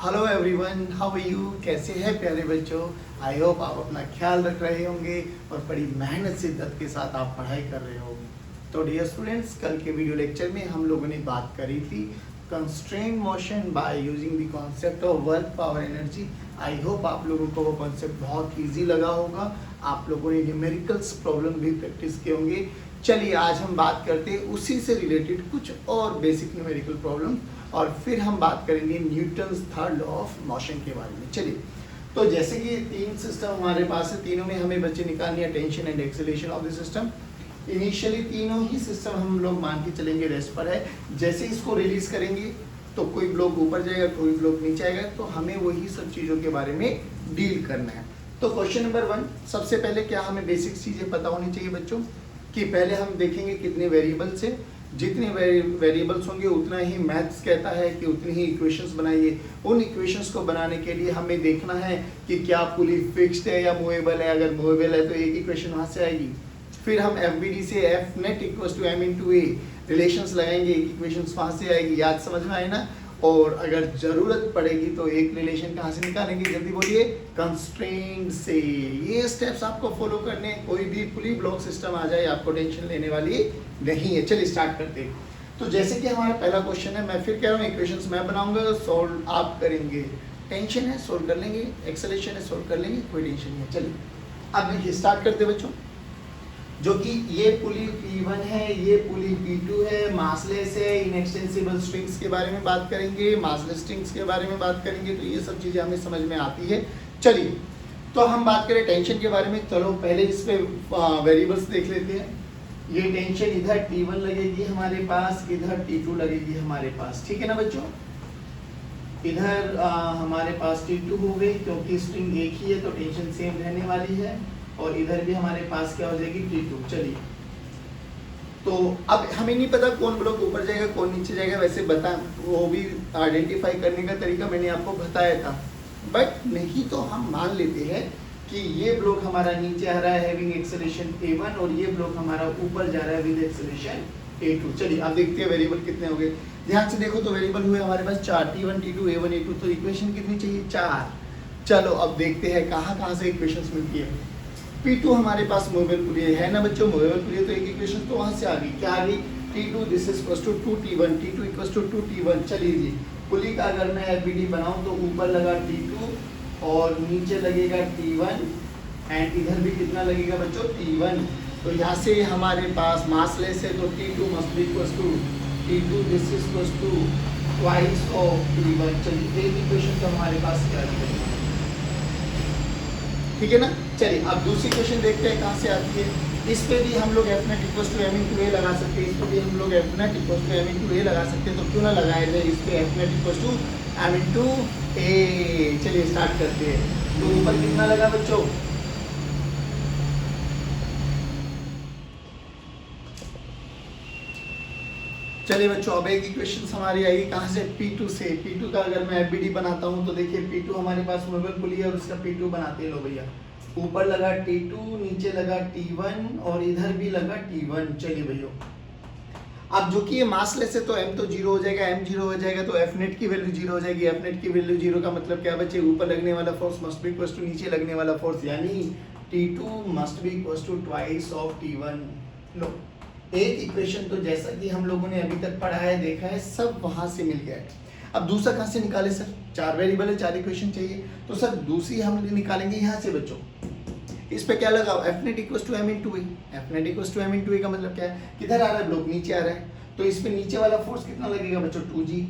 Hello everyone, how are you? कैसे हैं प्यारे बच्चों? आई होप आप अपना ख्याल रख रहे होंगे और बड़ी मेहनत शिद्दत के साथ आप पढ़ाई कर रहे होंगे। तो डियर स्टूडेंट्स, कल के वीडियो लेक्चर में हम लोगों ने बात करी थी constraint motion by using the concept of work power energy. I hope आप लोगों को वो कॉन्सेप्ट बहुत ईजी लगा होगा। आप लोगों ने न्यूमेरिकल्स प्रॉब्लम भी प्रैक्टिस किए होंगे। चलिए आज हम बात करते हैं उसी से रिलेटेड कुछ और बेसिक न्यूमेरिकल प्रॉब्लम और फिर हम बात करेंगे Newton's third law of motion के बारे में। चलिए, तो जैसे कि तीन सिस्टम हमारे पास है, तीनों में हमें बच्चे निकालनी है tension and acceleration of the system. Initially तीनों ही सिस्टम हम लोग मान के चलेंगे रेस्ट पर है। जैसे इसको रिलीज करेंगे तो कोई ब्लॉक ऊपर जाएगा, कोई ब्लॉक नीचे आएगा, तो हमें वही सब चीज़ों के बारे में डील करना है। तो क्वेश्चन नंबर 1, सबसे पहले क्या हमें बेसिक चीज़ें पता होनी चाहिए बच्चों कि पहले हम देखेंगे कितने वेरिएबल्स हैं। जितने वेरिएबल्स होंगे उतना ही मैथ्स कहता है कि उतनी ही इक्वेशंस बनाइए। उन इक्वेशंस को बनाने के लिए हमें देखना है कि क्या पुली फिक्स्ड है या मूवेबल है। अगर मूवेबल है तो एक इक्वेशन वहाँ से आएगी। फिर हम FBD से F net equals to M into a relations लगाएंगे, एक इक्वेशंस वहाँ से आएगी। याद समझ में आए ना? और अगर ज़रूरत पड़ेगी तो एक रिलेशन कहाँ से निकालेंगे? जल्दी बोलिए। कंस्ट्रेंट से। ये स्टेप्स आपको फॉलो करने, कोई भी पुली ब्लॉक सिस्टम आ जाए आपको टेंशन लेने वाली नहीं है। चलिए स्टार्ट करते हैं। तो जैसे कि हमारा पहला क्वेश्चन है, मैं फिर कह रहा हूँ इक्वेशंस मैं बनाऊंगा, सॉल्व आप करेंगे। टेंशन है सोल्व कर लेंगे, एक्सेलरेशन है सोल्व कर लेंगे, कोई टेंशन नहीं है। चलिए अब देखिए स्टार्ट करते बच्चों। जो कि ये पुली P1 है, ये पुली P2 है, मासलेस है, इनएक्सटेंसिबल स्ट्रिंग्स के बारे में बात करेंगे, मासलेस स्ट्रिंग्स के बारे में बात करेंगे। तो ये सब चीज़ें हमें समझ में आती है। चलिए तो हम बात करें टेंशन के बारे में। चलो पहले इस पे वेरिएबल्स देख लेते हैं। ये टेंशन इधर T1 लगेगी हमारे पास, इधर T2 लगेगी हमारे पास, ठीक है ना बच्चों? इधर हमारे पास T2 हो गई क्योंकि स्ट्रिंग एक ही है तो टेंशन सेम रहने वाली है। और इधर भी हमारे पास क्या हो जाएगी? T2। चलिए तो अब हमें नहीं पता कौन ब्लॉक ऊपर जाएगा कौन नीचे जाएगा, वैसे बता वो भी आइडेंटिफाई करने का तरीका मैंने आपको बताया था। बट नहीं तो हम मान लेते हैं कि ये ब्लॉक हमारा नीचे आ रहा है हैविंग एक्सेलरेशन A1 और ये ब्लॉक हमारा ऊपर जा रहा है विद एक्सेलरेशन A2। चलिए अब देखते हैं वेरिएबल कितने हो गए। ध्यान से देखो तो वेरिएबल हुए हमारे पास 4, T1 T2 A1 A2। तो इक्वेशन कितनी चाहिए? 4। चलो अब देखते हैं कहाँ से इक्वेशंस मिलती है। P2 हमारे पास मूवेबल पुली है ना बच्चों? मूवेबल पुली है तो एक इक्वेशन तो वहाँ से आ गई। क्या आ गई? T2 this is equals to 2T1, T2 equals to 2T1। चलिए जी, पुली का अगर मैं FBD बनाऊं तो ऊपर लगा T2 और नीचे लगेगा T1 एंड इधर भी कितना लगेगा बच्चों? T1। तो यहाँ से हमारे पास मासलेस है तो T2 must be equals to T2 this is equals to twice of T1। चलिए एक इक्वेशन तो हमारे पास क्या है, ठीक है ना? चलिए अब दूसरी क्वेश्चन देखते हैं कहाँ से आती है। इस पे भी हम लोग F net equals to M into a लगा सकते हैं, इस पे भी हम लोग F net equals to M into a लगा सकते हैं। तो क्यों ना लगाए थे इस पे F net equals to M into a. चलिए स्टार्ट करते हैं। तो ऊपर कितना लगा बच्चों? चलिए बच्चों अब एक इक्वेशन हमारी आएगी कहाँ से? P2 से। P2 का अगर मैं FBD बनाता हूँ तो देखिए P2 हमारे पास मूवेबल पुली है और उसका P2 बनाते हैं। लो भैया, ऊपर लगा T2, नीचे लगा T1 और इधर भी लगा T1। चलिए भैया अब जो कि ये मासलेस है तो M तो 0 हो जाएगा, M 0 हो जाएगा तो F net की वैल्यू 0 हो जाएगी। F net की वैल्यू 0 का मतलब क्या बच्चे? ऊपर लगने वाला force must be equals to नीचे लगने वाला फोर्स, यानी T2 must be equals to twice of T1। लो एक इक्वेशन तो जैसा कि हम लोगों ने अभी तक पढ़ा है देखा है सब वहां से मिल गया है। अब दूसरा कहाँ से निकाले सर? 4 वेरिएबल है, 4 इक्वेशन चाहिए तो सर दूसरी हम निकालेंगे यहाँ से बच्चों। इस पे क्या लगा? F net equals to M into a. F net equals to M into a का मतलब क्या है? किधर आ रहा है ब्लॉक? नीचे आ रहा है। तो इस पे नीचे वाला फोर्स कितना लगेगा बच्चों? 2G,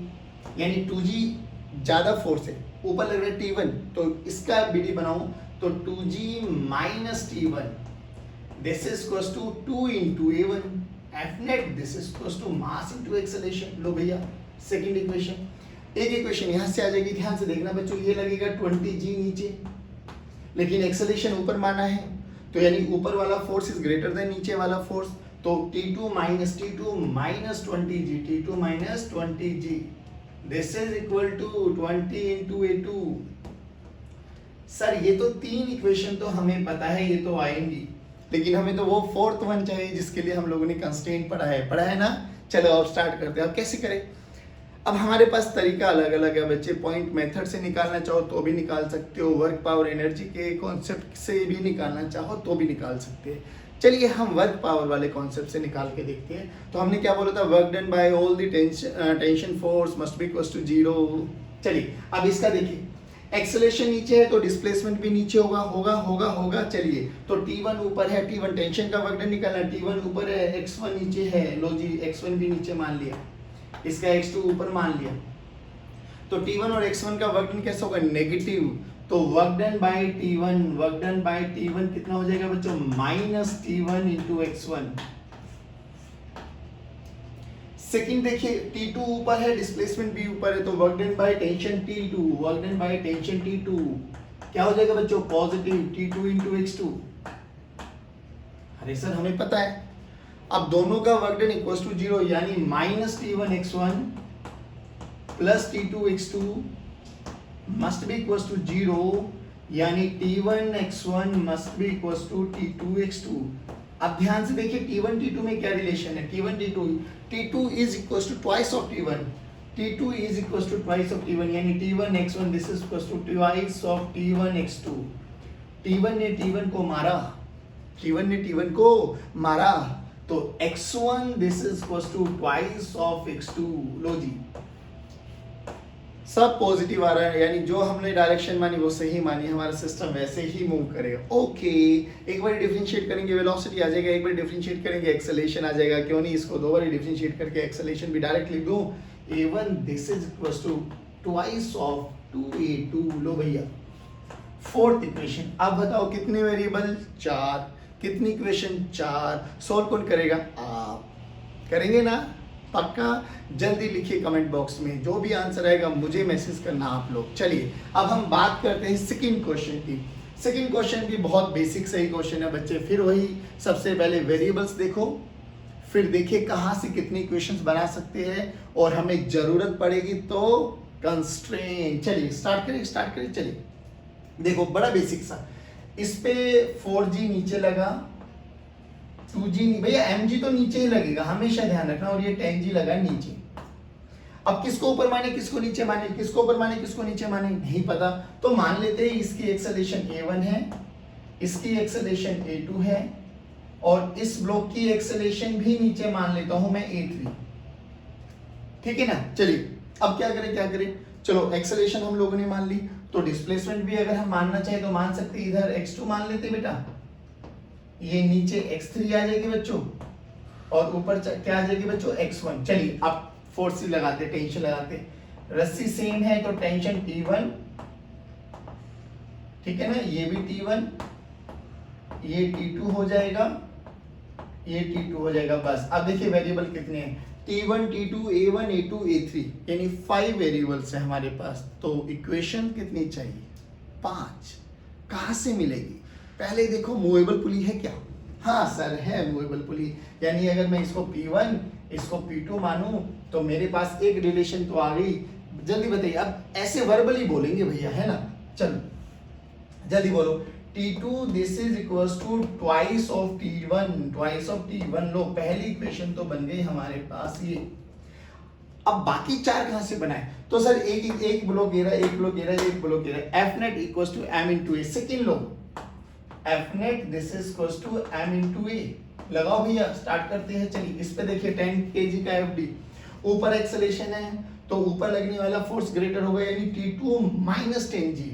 यानी 2G ज्यादा फोर्स है। ऊपर लग रहा है T1 तो इसका BD बनाऊं तो 2G minus T1 this is equals to 2 into A1। F net this is equals to mass into acceleration। लो भैया सेकंड इक्वेशन। एक इक्वेशन यहाँ से आ जाएगी, ध्यान से देखना बच्चों। ये लगेगा 20G नीचे, लेकिन एक्सेलरेशन ऊपर माना है तो यानी ऊपर वाला फोर्स इज ग्रेटर देन नीचे वाला फोर्स। तो T2 minus 20G, T2 minus 20G this is equal to 20 into A2। Sir ये तो तीन इक्वेशन तो हमें पता है, ये तो आएंगी, लेकिन हमें तो वो फोर्थ वन चाहिए जिसके लिए हम लोगों ने कंस्ट्रेंट पढ़ा है ना। चलो अब स्टार्ट करते हैं। अब कैसे करें? अब हमारे पास तरीका अलग अलग है बच्चे, पॉइंट मेथड से निकालना चाहो तो भी निकाल सकते हो, वर्क पावर एनर्जी के कॉन्सेप्ट से भी निकालना चाहो तो भी निकाल सकते हैं। चलिए हम वर्क पावर वाले कॉन्सेप्ट से निकाल के देखते हैं। तो हमने क्या बोला था, work done by all the tension force must be equal to 0। चलिए अब इसका देखिए, एक्सेलरेशन नीचे है तो डिस्प्लेसमेंट भी नीचे होगा होगा होगा होगा। चलिए तो T1 ऊपर है, T1 टेंशन का वर्क डन निकालना, T1 ऊपर है, x1 नीचे है, लो जी x1 भी नीचे मान लिया, इसका x2 ऊपर मान लिया। तो T1 और x1 का वर्क डन कैसा होगा, नेगेटिव। तो work done bye T1, work done bye T1 कितना हो जाएगा बच्चों, minus T1 into x1। Second देखिए, T2 ऊपर है, डिस्प्लेसमेंट भी ऊपर है, तो work done by tension T2, work done by tension T2 क्या हो जाएगा बच्चों, पॉजिटिव T2 इंटू x2। अरे सर हमें पता है, अब दोनों का वर्क डन इक्वल टू 0, यानी minus T1 x1 plus T2 x2 must be equal to 0, यानी T1 x1 must be equal to T2 x2। अब ध्यान से देखिए T1 T2 में क्या रिलेशन है, T1 T2 is equal to twice of T1, T2 is equal to twice of T1, यानी T1 x1 this is equal to twice of T1 x2। T1 ने T1 को मारा, T1 ने T1 को मारा, तो x1 this is equal to twice of x2। लो जी सब पॉजिटिव आ रहा है, यानी जो हमने डायरेक्शन मानी वो सही मानी, हमारा सिस्टम वैसे ही मूव करेगा। ओके, एक बार डिफरेंशिएट करेंगे वेलोसिटी आ जाएगा, एक बार डिफरेंशिएट करेंगे एक्सेलरेशन आ जाएगा, क्यों नहीं इसको दो बार डिफरेंशिएट करके एक्सेलरेशन भी डायरेक्ट लिख दूं, a1 this is equal to twice of 2a2। लो भैया फोर्थ इक्वेशन। अब बताओ कितने वेरिएबल, 4, कितनी इक्वेशन, 4। सॉल्व कौन करेगा, आप करेंगे ना, पक्का। जल्दी लिखिए कमेंट बॉक्स में, जो भी आंसर आएगा मुझे मैसेज करना आप लोग। चलिए अब हम बात करते हैं सेकंड क्वेश्चन की। सेकंड क्वेश्चन भी बहुत बेसिक सही क्वेश्चन है बच्चे। फिर वही, सबसे पहले वेरिएबल्स देखो, फिर देखिए कहाँ से कितनी इक्वेशंस बना सकते हैं, और हमें जरूरत पड़ेगी तो कंस्ट्रेंट। चलिए स्टार्ट करिए चलिए देखो बड़ा बेसिक सा, इस पे 4G नीचे लगा, 2G नहीं भैया, mg तो नीचे ही लगेगा, हमेशा ध्यान रखना, और ये 10G लगा नीचे। अब किसको ऊपर माने किसको नीचे माने, किसको ऊपर माने किसको नीचे माने नहीं पता, तो मान लेते हैं इसकी एक्सेलरेशन a1 है, इसकी एक्सेलरेशन a2 है, और इस ब्लॉक की एक्सेलरेशन भी नीचे मान लेता हूं मैं a3। ठीक है ना। चलिए अब क्या करें, चलो एक्सेलरेशन हम लोगों ने मान ली, तो डिस्प्लेसमेंट भी अगर हम मानना चाहे तो मान सकते, इधर x2 मान लेते बेटा, ये नीचे x3 आ जाएगी बच्चों, और ऊपर क्या आ जाएगी बच्चों, x1। चलिए अब फोर्स लगाते, टेंशन लगाते, रस्सी सेम है तो टेंशन T1, ठीक है ना, ये भी T1, ये T2 हो जाएगा, ये T2 हो जाएगा। बस अब देखिए वेरिएबल कितने हैं, T1 T2 A1 A2 A3, यानी 5 वेरिएबल्स है हमारे पास। तो इक्वेशन कितनी चाहिए, 5। कहां से मिलेगी, पहले देखो मूवेबल पुली है क्या, हाँ सर है मूवेबल पुली, यानी अगर मैं इसको P1 इसको P2 मानूं तो मेरे पास एक रिलेशन तो आ गई। जल्दी बताइए, अब ऐसे वर्बली बोलेंगे भैया, है ना, चलो जल्दी बोलो, T2 this is equal to twice of T1, twice of T1। लो पहली इक्वेशन तो बन गई हमारे पास ये। अब बाकी 4 कहां से बनाए, तो सर एक ब्लॉक घेरा, एक ब्लॉक घेरा, एक ब्लॉक घेरा, F net equal to m into a. Second लो F net this is equal to m into a, लगाओ भैया स्टार्ट करते हैं। चलिए इस पे देखिए 10 kg का FD, ऊपर एक्सेलरेशन है तो ऊपर लगने वाला फोर्स ग्रेटर होगा, यानी T2 minus 10G,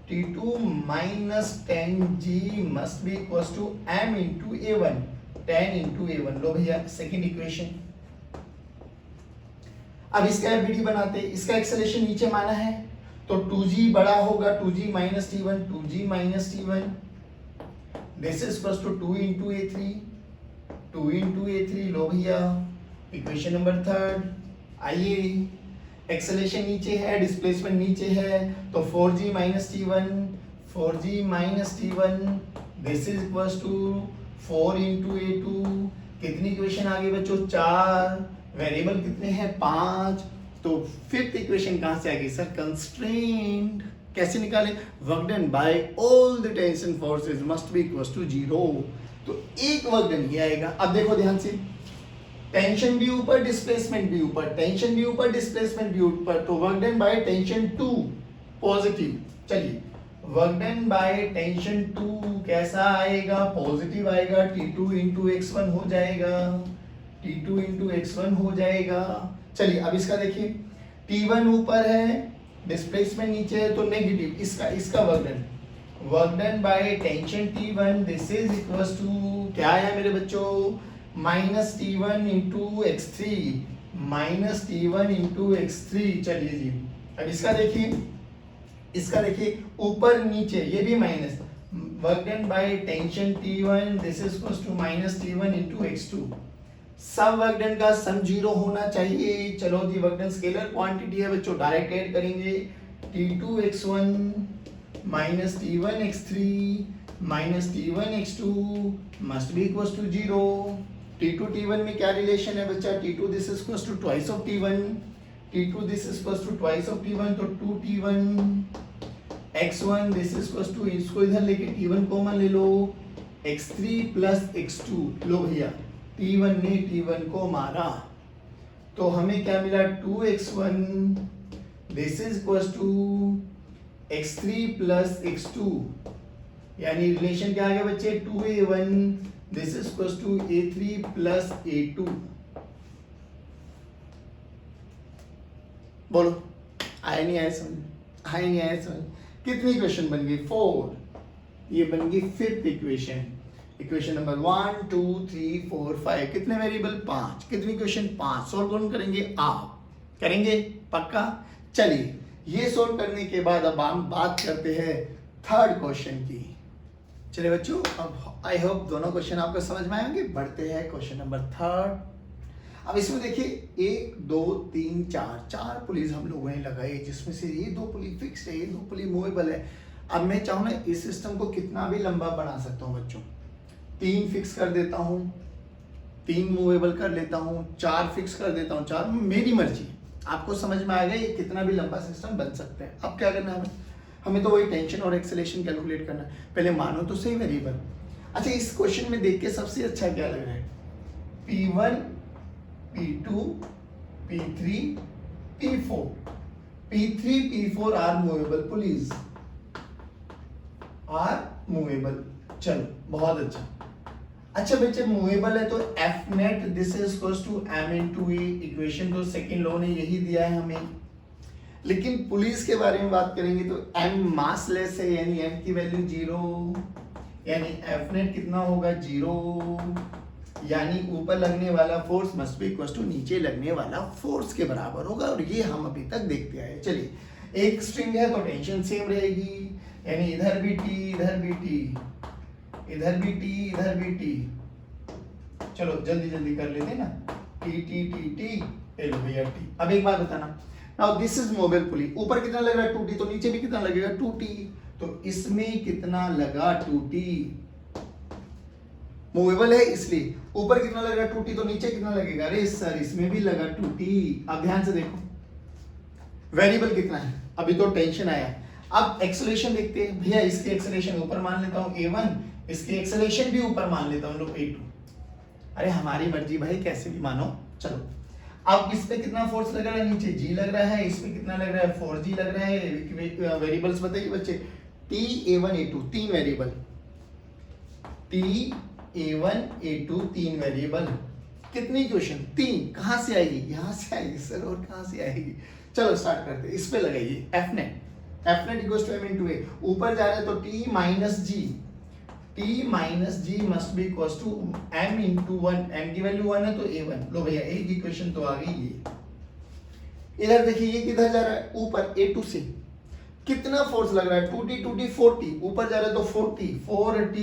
T2 minus 10G must be equal to m into A1, 10 into A1। लो भैया सेकेंड इक्वेशन। अब इसका FBD बनाते, इसका एक्सेलरेशन नीचे माना है तो 2G बड़ा होगा, 2G minus T1, 2G minus T1, this is equal to 2 into A3, 2 into A3। लो भैया इक्वेशन नंबर 3। आइए एक्सेलरेशन नीचे है, डिस्प्लेसमेंट नीचे है, तो 4G minus T1, 4G minus T1, this is equal to 4 into A2। कितनी इक्वेशन आ गई बच्चों, 4, वेरिएबल कितने हैं, 5। तो फिफ्थ इक्वेशन कहां से आ गई सर, कंस्ट्रेंट। कैसे निकाले, work done by all the tension forces must be equal to 0। तो एक वर्क डन ही आएगा। अब देखो ध्यान से, टेंशन भी ऊपर, डिस्प्लेसमेंट भी ऊपर, टेंशन भी ऊपर, डिस्प्लेसमेंट भी ऊपर, तो work done by tension 2 positive. चलिए वर्क डन बाय टेंशन 2 कैसा आएगा, पॉजिटिव आएगा, T2 इंटू x1 हो जाएगा, T2 इंटू x1 हो जाएगा। चलिए अब इसका देखिए, T1 ऊपर है, डिस्प्लेसमेंट नीचे है, तो नेगेटिव, इसका work done by tension T1 this is equals to क्या आया मेरे बच्चों, minus T1 into x3, minus T1 into x3। चलिए जी अब इसका देखिए ऊपर नीचे ये भी minus, work done by tension T1 this is equals to minus T1 into x2। सब वर्क डन का सम 0 होना चाहिए। चलो जी वर्क डन स्केलर क्वांटिटी है बच्चों, डायरेक्ट ऐड करेंगे, T2 x1 minus T1 x3 minus T1 x2 must be equals to 0। T2 T1 में क्या रिलेशन है बच्चा, T2 this is equals to twice of T1, T2 this is equals to twice of T1, तो 2T1 x1 this is equals to, इसको इधर लेके T1 common ले लो, x3 plus x2। लो भैया T1 ने T1 को मारा तो हमें क्या मिला, 2x1 this is equals to x3 plus x2, यानी रिलेशन क्या आ गया बच्चे, 2a1 this is equals to a3 plus a2। बोलो आया नहीं आया समझ, आया नहीं आया समझ। कितनी इक्वेशन बन गई, 4, ये बन गई फिफ्थ इक्वेशन। इक्वेशन नंबर 1 2 3 4 5, कितने वेरिएबल, 5। कितनी इक्वेशन, 5। सोल्व कौन करेंगे, आप करेंगे पक्का। चलिए ये सोल्व करने के बाद अब हम बात करते हैं थर्ड क्वेश्चन की। चलिए बच्चों अब आई होप दोनों क्वेश्चन आपको समझ में आएंगे। बढ़ते हैं क्वेश्चन नंबर थर्ड। अब इसमें देखिए 1 2 3 4 पुलीज हम लोगों ने लगाई, जिसमें से ये 2 पुली फिक्स्ड है, ये 2 पुली मूवेबल है। अब मैं चाहूँ ना इस सिस्टम को कितना भी लंबा बना सकता हूँ बच्चों, 3 फिक्स कर देता हूँ, 3 मूवेबल कर लेता हूँ, 4 फिक्स कर देता हूँ, 4 मेरी मर्जी। आपको समझ में आएगा ये कितना भी लंबा सिस्टम बन सकता है। अब क्या करना है हमें तो वही टेंशन और एक्सेलेरेशन कैलकुलेट करना है। पहले मानो तो सही वेरिएबल। अच्छा इस क्वेश्चन में देख के सबसे अच्छा क्या लग रहा है, P1 P2 P3 P4, P3 P4 are movable pulleys, are movable. चलो बहुत अच्छा। अच्छा बच्चे मूवेबल है तो F net this is equals to m into e, equation तो सेकंड लॉ ने यही दिया है हमें। लेकिन पुलिस के बारे में बात करेंगे तो m मासलेस है, यानी m की वैल्यू 0, यानी एफ नेट कितना होगा 0, यानी ऊपर लगने वाला force must be equals to नीचे लगने वाला फोर्स के बराबर होगा, और ये हम अभी तक देखते आए। चलिए एक स्ट्रिंग है तो टेंशन सेम रहेगी, यानी इधर भी T इधर भी T, इधर भी T इधर भी T। चलो जल्दी जल्दी कर लेते ना, T T T T, लो भैया T। अब एक बात बताना, नाउ दिस इज मोबाइल पुली, ऊपर कितना लग रहा है 2T, तो नीचे भी कितना लगेगा 2T, तो इसमें कितना लगा 2T, मूवेबल है इसलिए ऊपर कितना लग रहा है 2T, तो नीचे कितना लगेगा, अरे सर इसमें भी लगा 2T। अब ध्यान से देखो वेरिएबल कितना है, अभी तो टेंशन आया। अब एक्सेलरेशन देखते हैं भैया, इसकी एक्सेलरेशन ऊपर मान लेता हूं A1, इसकी एक्सेलरेशन भी ऊपर मान लेता हूं लोग A2। अरे हमारी मर्जी भाई, कैसे भी मानो। चलो अब इस पे कितना फोर्स लग रहा है, नीचे G लग रहा है, इस पे कितना लग रहा है 4G लग रहा है। वेरिएबल्स बताइए बच्चे, T A1 A2 तीन वेरिएबल, T A1 A2 तीन वेरिएबल, कितनी इक्वेशन 3, कहां से आएगी, यहां से आएगी सर, और कहां से आएगी। चलो स्टार्ट करते हैं, इस पे लगाइए F net equals to m into a, ऊपर जा रहे हैं तो T minus G must be equals to m into 1, m की वैल्यू 1 है तो a1। लो भैया एक इक्वेशन तो आ गई ये। इधर देखिए ये किधर जा रहा है, ऊपर A2 से कितना फोर्स लग रहा है 2T 4T, ऊपर जा रहा है तो 4T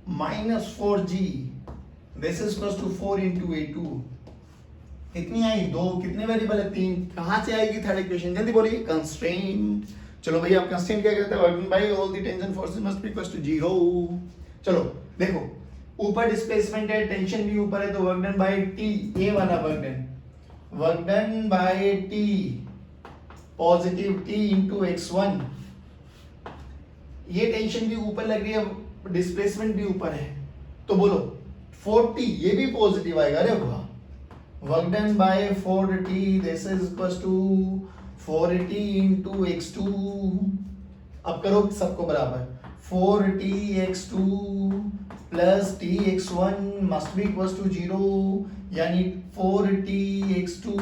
minus 4G this is equals to 4 into A2। कितनी आई 2, कितने वेरिएबल है 3, कहां से आएगी थर्ड इक्वेशन, जल्दी बोलिए कंस्ट्रेंट। चलो भैया अब कंस्ट्रेंट क्या कहते हैं, working by all the tension forces must be equals to 0। चलो देखो ऊपर डिस्प्लेसमेंट है, टेंशन भी ऊपर है, तो वर्क डन बाय T, ये वाला work done bye T positive T into x1, ये टेंशन भी ऊपर लग रही है, डिस्प्लेसमेंट भी ऊपर है, तो बोलो 40, ये भी पॉजिटिव आएगा, अरे वाह, work done by 4t, this is equal to 4t into x2, अब करो सबको बराबर, 4t x2 plus t x1 must be equal to 0, यानी 4t x2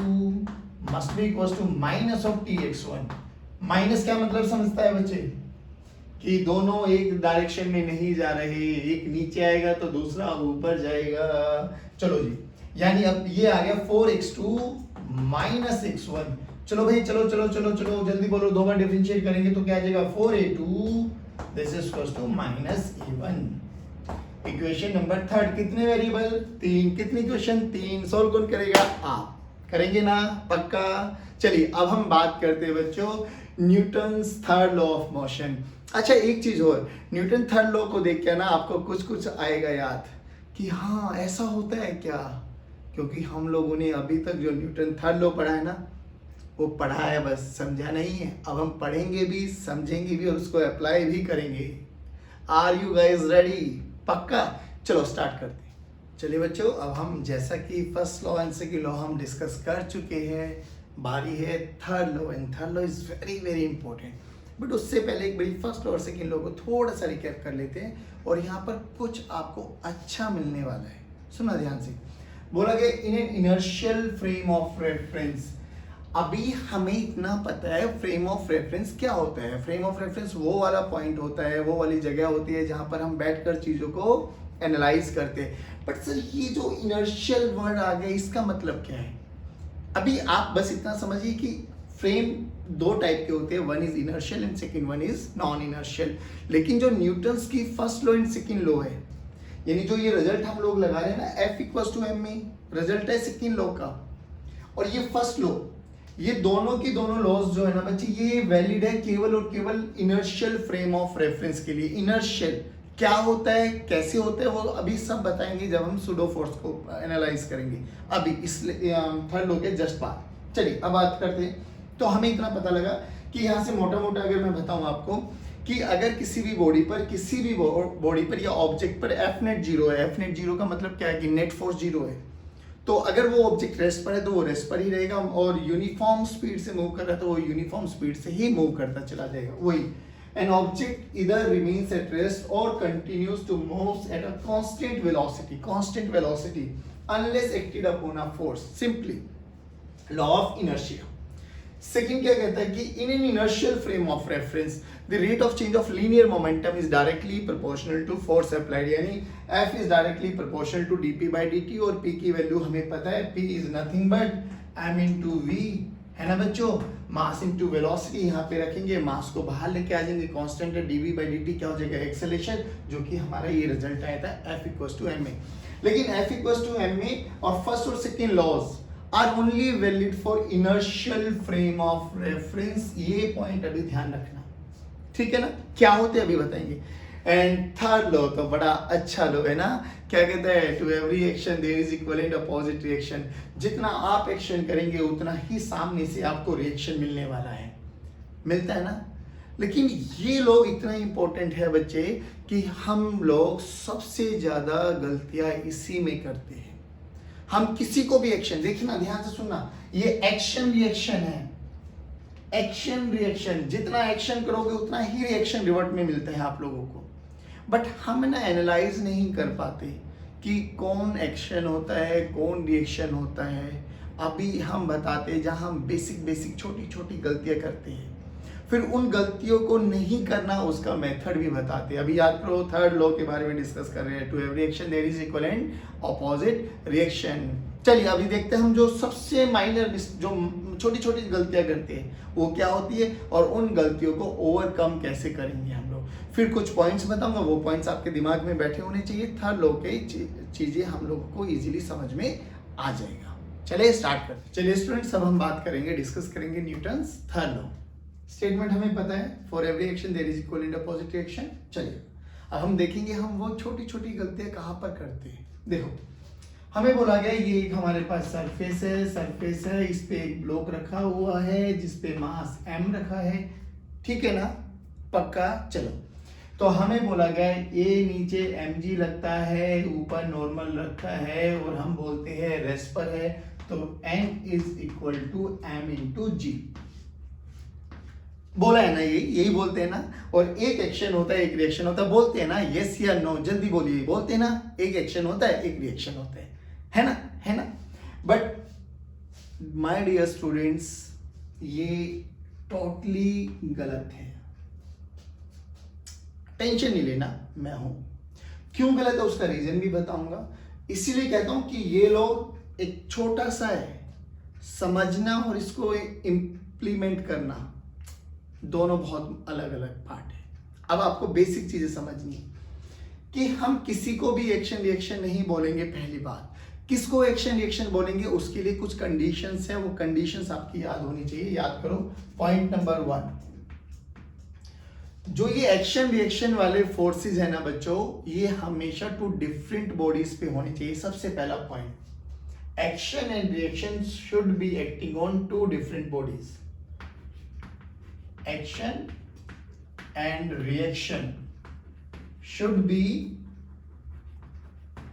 must be equal to minus of t x1। Minus क्या मतलब समझता है बच्चे, कि दोनों एक डायरेक्शन में नहीं जा रहे, एक नीचे आएगा तो दूसरा ऊपर जाएगा। चलो जी, यानी अब ये आ गया 4x2 माइनस x1। चलो भाई, चलो चलो चलो चलो जल्दी बोलो, दो बार डिफरेंशिएट करेंगे तो क्या आ जाएगा, 4a2 this is equal to minus a1। Equation number third, कितने वेरिएबल, 3, कितनी इक्वेशन, 3, सोल्व कौन करेगा, आप करेंगे ना, पक्का। चलिए अब हम बात करते हैं बच्चों Newton's third law of motion. अच्छा एक चीज और, न्यूटन थर्ड लॉ को देख के ना आपको कुछ कुछ आएगा याद कि हाँ ऐसा होता है क्या, क्योंकि हम लोगों ने अभी तक जो न्यूटन थर्ड लॉ पढ़ा है ना, वो पढ़ा है बस, समझा नहीं है। अब हम पढ़ेंगे भी, समझेंगे भी और उसको अप्लाई भी करेंगे। आर यू गाइज रेडी, पक्का। चलो स्टार्ट करते हैं। चलिए बच्चों, अब हम जैसा कि first law and second law हम डिस्कस कर चुके हैं, बारी है third law, and third law is very very important. But उससे पहले एक बड़ी फर्स्ट और सेकंड लॉ को थोड़ा सा रिकैप कर लेते हैं, और यहाँ पर कुछ आपको अच्छा मिलने वाला है, सुना ध्यान से। बोला गया in an inertial frame of reference. अभी हमें इतना पता है फ्रेम ऑफ रेफरेंस क्या होता है। फ्रेम ऑफ रेफरेंस वो वाला पॉइंट होता है, वो वाली जगह होती है जहां पर हम बैठकर चीजों को एनालाइज करते हैं। बट सर ये जो इनर्शियल वर्ड आ गया, इसका मतलब क्या है। अभी आप बस इतना समझिए कि फ्रेम दो टाइप के होते हैं, one is inertial and second one is non inertial. लेकिन जो न्यूटन्स की first law and second law है, यानी जो ये रिजल्ट हम लोग लगा रहे हैं ना, F इक्वल्स टू m में रिजल्ट है सेकंड लॉ का, और ये फर्स्ट लॉ, ये दोनों की दोनों लॉज जो है ना बच्चे, ये वैलिड है केवल और केवल इनर्शियल फ्रेम ऑफ रेफरेंस के लिए। इनर्शियल क्या होता है, कैसे होता है, वो अभी सब बताएंगे जब हम सूडो फोर्स को एनालाइज करेंगे, अभी इस थर्ड लॉ के जस्ट बाद। चलिए अब बात करते हैं। तो हमें इतना पता लगा कि यहाँ से मोटा मोटा अगर मैं बताऊं आपको कि अगर किसी भी बॉडी पर या ऑब्जेक्ट पर F नेट 0 है। F नेट 0 का मतलब क्या है कि नेट फोर्स 0 है। तो अगर वो ऑब्जेक्ट रेस्ट पर है तो वो रेस्ट पर ही रहेगा, और यूनिफॉर्म स्पीड से मूव कर रहा है तो वो यूनिफॉर्म स्पीड से ही मूव करता चला जाएगा। वही an object either remains at rest or continues to move at a constant velocity unless acted upon a force, simply law of inertia. Second क्या कहता है कि in an inertial frame of reference the rate of change of linear momentum is directly proportional to force applied, यानी F is directly proportional to dp by dt, और P की value हमें पता है, P is nothing but m into v, है ना बच्चों। Mass into velocity यहाँ पे रखेंगे, मास को बाहर लेके आ जाएंगे, कांस्टेंट है dv by dt, क्या हो जाएगा एक्सेलरेशन, जो कि हमारा ये रिजल्ट आया था F इक्वल्स टू m में। लेकिन F इक्वल्स टू m में और फर्स्ट और second laws are only valid for inertial frame of reference, ये पॉइंट अभी ध्यान रखना, ठीक है ना। क्या होते हैं अभी बताएंगे। एंड थर्ड लॉ तो बड़ा अच्छा लॉ है ना, क्या कहता है, to every action there is equivalent opposite reaction. जितना आप एक्शन करेंगे उतना ही सामने से आपको रिएक्शन मिलने वाला है, मिलता है ना। लेकिन ये लॉ इतना इंपॉर्टेंट है बच्चे कि हम लोग सबसे ज्यादा गलतियां इसी में करते हैं। हम किसी को भी एक्शन, देखना ध्यान से सुनना, ये एक्शन रिएक्शन है, एक्शन रिएक्शन, जितना एक्शन करोगे उतना ही रिएक्शन रिवर्ट में मिलता है आप लोगों को। बट हम ना एनालाइज नहीं कर पाते कि कौन एक्शन होता है, कौन रिएक्शन होता है। अभी हम बताते हैं जहां हम बेसिक छोटी छोटी गलतियां करते हैं, फिर उन गलतियों को नहीं करना, उसका मेथड भी बताते हैं। अभी याद करो थर्ड लॉ के बारे में डिस्कस कर रहे हैं, to every action there is equivalent opposite reaction. चलिए अभी देखते हैं हम जो सबसे माइनर, जो छोटी छोटी गलतियां करते हैं वो क्या होती है, और उन गलतियों को ओवरकम कैसे करेंगे हम लोग। फिर कुछ पॉइंट्स बताऊंगा, वो पॉइंट्स आपके दिमाग में बैठे होने चाहिए। थर्ड लॉ के चीजें हम लोगों को इजीली समझ में आ जाएगा। चलिए स्टार्ट करते हैं। चलिए स्टूडेंट्स, अब हम बात करेंगे, डिस्कस करेंगे न्यूटन्स थर्ड लॉ। स्टेटमेंट हमें पता है, for every action there is equivalent opposite reaction. चलिए अब हम देखेंगे हम वो छोटी छोटी गलतियां कहाँ पर करते हैं। देखो हमें बोला गया ये एक हमारे पास सरफेस है, इस पे एक ब्लॉक रखा हुआ है जिस पे मास m रखा है, ठीक है ना, पक्का। चलो तो हमें बोला गया ए नीचे mg लगता है, ऊपर नॉर्मल रखा है और हम बोलते हैं रेस्ट पर है, तो n is equal to m into g. बोला है ना, यही बोलते हैं ना। और एक एक्शन होता है एक रिएक्शन होता है, बोलते हैं ना यस या नो, जल्दी बोलिए, बोलते हैं ना एक एक्शन होता है एक रिएक्शन होता है ना, है ना। बट माय डियर स्टूडेंट्स, ये टोटली गलत है। टेंशन नहीं लेना, मैं हूं। क्यों गलत है उसका रीजन भी बताऊंगा। इसीलिए कहता हूं कि ये लोग एक छोटा सा है, समझना और इसको इंप्लीमेंट करना दोनों बहुत अलग अलग पार्ट है। अब आपको बेसिक चीजें समझनी है कि हम किसी को भी एक्शन रिएक्शन नहीं बोलेंगे। पहली बात, किसको एक्शन रिएक्शन बोलेंगे उसके लिए कुछ कंडीशंस है, वो कंडीशंस आपकी याद होनी चाहिए। याद करो, पॉइंट नंबर 1, जो ये एक्शन रिएक्शन वाले फोर्सेस है ना बच्चों, ये हमेशा टू डिफरेंट बॉडीज पे होने चाहिए। सबसे पहला point, action and reaction should be acting on two different bodies. Action and reaction should be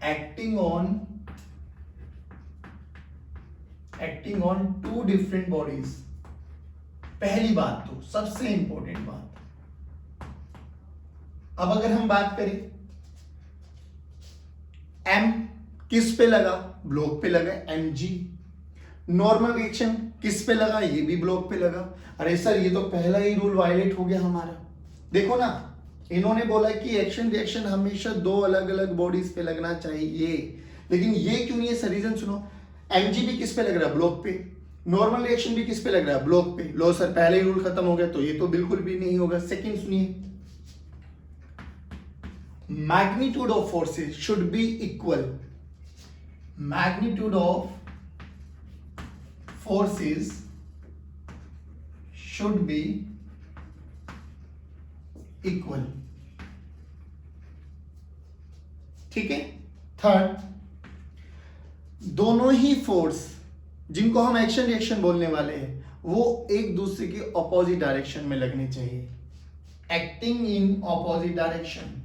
acting on two different bodies. पहली बात, तो सबसे इंपॉर्टेंट बात। अब अगर हम बात करें, M किस पे लगा, ब्लॉक पे लगा, mg। नॉर्मल रिएक्शन किस पे लगा, ये भी ब्लॉक पे लगा। अरे सर, ये तो पहला ही रूल वायलेट हो गया हमारा। देखो ना, इन्होंने बोला कि एक्शन रिएक्शन हमेशा दो अलग अलग बॉडीज पे लगना चाहिए, लेकिन ये क्यों नहीं है सर? रीजन सुनो। mg भी किस पे लग रहा है, ब्लॉक पे। नॉर्मल रिएक्शन भी किस पे लग रहा है, ब्लॉक पे। लो सर, पहले ही रूल खत्म हो गया, तो ये तो बिल्कुल भी नहीं होगा। सेकंड सुनिए, magnitude of forces should be equal. Magnitude of forces should be equal. ठीक है। थर्ड, दोनों ही फोर्स जिनको हम एक्शन रिएक्शन बोलने वाले हैं, वो एक दूसरे के ऑपोजिट डायरेक्शन में लगने चाहिए। Acting in opposite direction.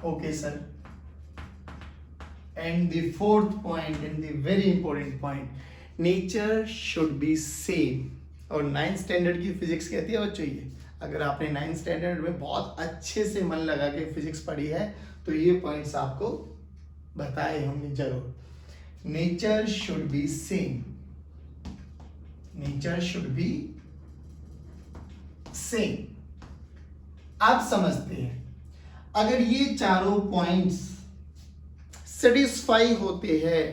Okay, sir. And the fourth point and the very important point, nature should be same. और 9th स्टैंडर्ड की फिजिक्स कहती है बच्चों, ये अगर आपने 9th स्टैंडर्ड में बहुत अच्छे से मन लगा के फिजिक्स पढ़ी है तो ये पॉइंट्स आपको बताए होंगे जरूर। Nature should be same, nature should be same. आप समझते हैं, अगर ये चारों पॉइंट्स सेटिस्फाई होते हैं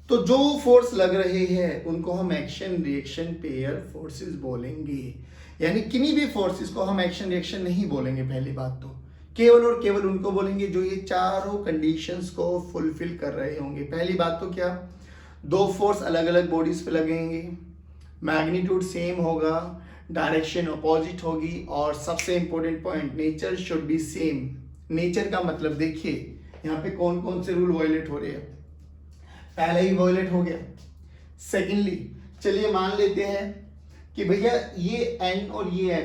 तो जो फोर्स लग रहे हैं उनको हम एक्शन रिएक्शन पेयर फोर्सेस बोलेंगे। यानी किन्हीं भी फोर्सेस को हम एक्शन रिएक्शन नहीं बोलेंगे। पहली बात तो केवल और केवल उनको बोलेंगे जो ये चारों कंडीशंस को फुलफिल कर रहे होंगे। पहली बात तो क्या, दो फोर्स अलग अलग बॉडीज पे लगेंगे, मैग्नीट्यूड सेम होगा, डायरेक्शन अपोजिट होगी, और सबसे important point, nature should be same. Nature का मतलब देखिए यहाँ पे कौन कौन से रूल वायलेट हो रहे हैं। पहला ही वायलेट हो गया। सेकेंडली, चलिए मान लेते हैं कि भैया ये n और ये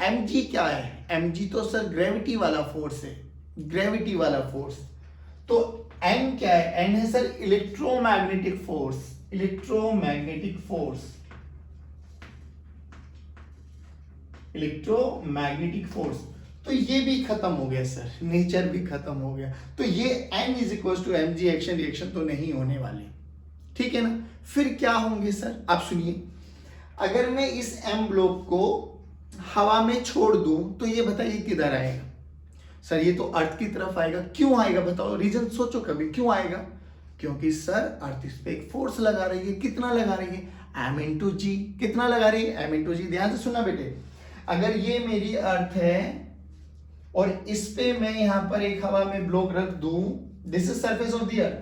mg क्या है? mg तो सर ग्रेविटी वाला फोर्स है, ग्रेविटी वाला फोर्स। तो n क्या है? n है sir electromagnetic force, electromagnetic force, electromagnetic force. तो ये भी खत्म हो गया सर, नेचर भी खत्म हो गया। तो ये n is equal to mg action reaction तो नहीं होने वाले, ठीक है ना। फिर क्या होंगे सर, आप सुनिए। अगर मैं इस m ब्लॉक को हवा में छोड़ दूं तो ये बताइए किधर आएगा? सर ये तो अर्थ की तरफ आएगा। क्यों आएगा बताओ, रीजन सोचो कभी, क्यों आएगा? क्योंकि सर अर्थ इस पे एक फोर्स लगा रही है। कितना लगा रही है? m इंटू जी। कितना लगा रही है? m इंटू जी। ध्यान से सुना बेटे, अगर ये मेरी अर्थ है और इस पे मैं यहां पर एक हवा में ब्लॉक रख दूं, this is surface of the earth,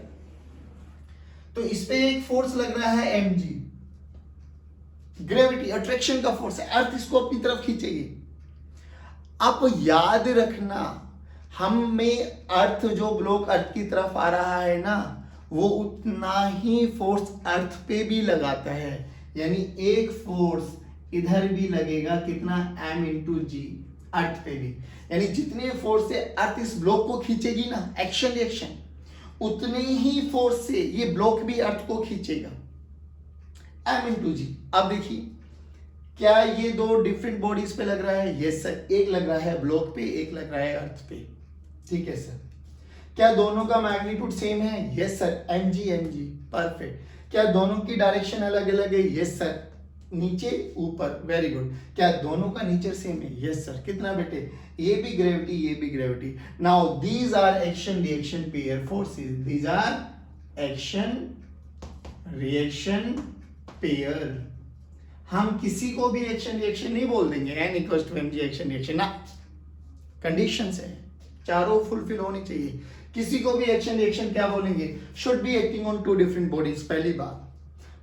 तो इस पे एक फोर्स लग रहा है mg, ग्रेविटी अट्रैक्शन का फोर्स है, अर्थ इसको अपनी तरफ खींचेगी। आप याद रखना, हम में अर्थ जो ब्लॉक अर्थ की तरफ आ रहा है ना, वो उतना ही फोर्स अर्थ पे भी लगाता है। यानी एक फोर्स इधर भी लगेगा कितना m इंटू जी, अर्थ पे भी। यानी जितने फोर्स से अर्थ इस ब्लॉक को खींचेगी ना, एक्शन रिएक्शन, उतने ही फोर्स से ये ब्लॉक भी अर्थ को खींचेगा, m इंटू जी। अब देखिए क्या ये दो डिफरेंट बॉडीज पे लग रहा है? यस सर, एक लग रहा है ब्लॉक पे, एक लग रहा है अर्थ पे। ठीक है सर। क्या दोनों का मैग्नीट्यूड सेम है? Yes sir, M G, perfect. क्या दोनों की डायरेक्शन अलग अलग है? यस सर, नीचे ऊपर, वेरी गुड। क्या दोनों का नेचर सेम है? Yes sir. कितना बेटे? ये भी ग्रेविटी, ये भी gravity. Now these are action reaction pair forces, these are action reaction pair. हम किसी को भी एक्शन रिएक्शन नहीं बोल देंगे N equal to M G action reaction ना, कंडीशंस है, चारों फुलफिल होनी चाहिए। किसी को भी एक्शन रिएक्शन क्या बोलेंगे? Should be acting on two different bodies, पहली बात।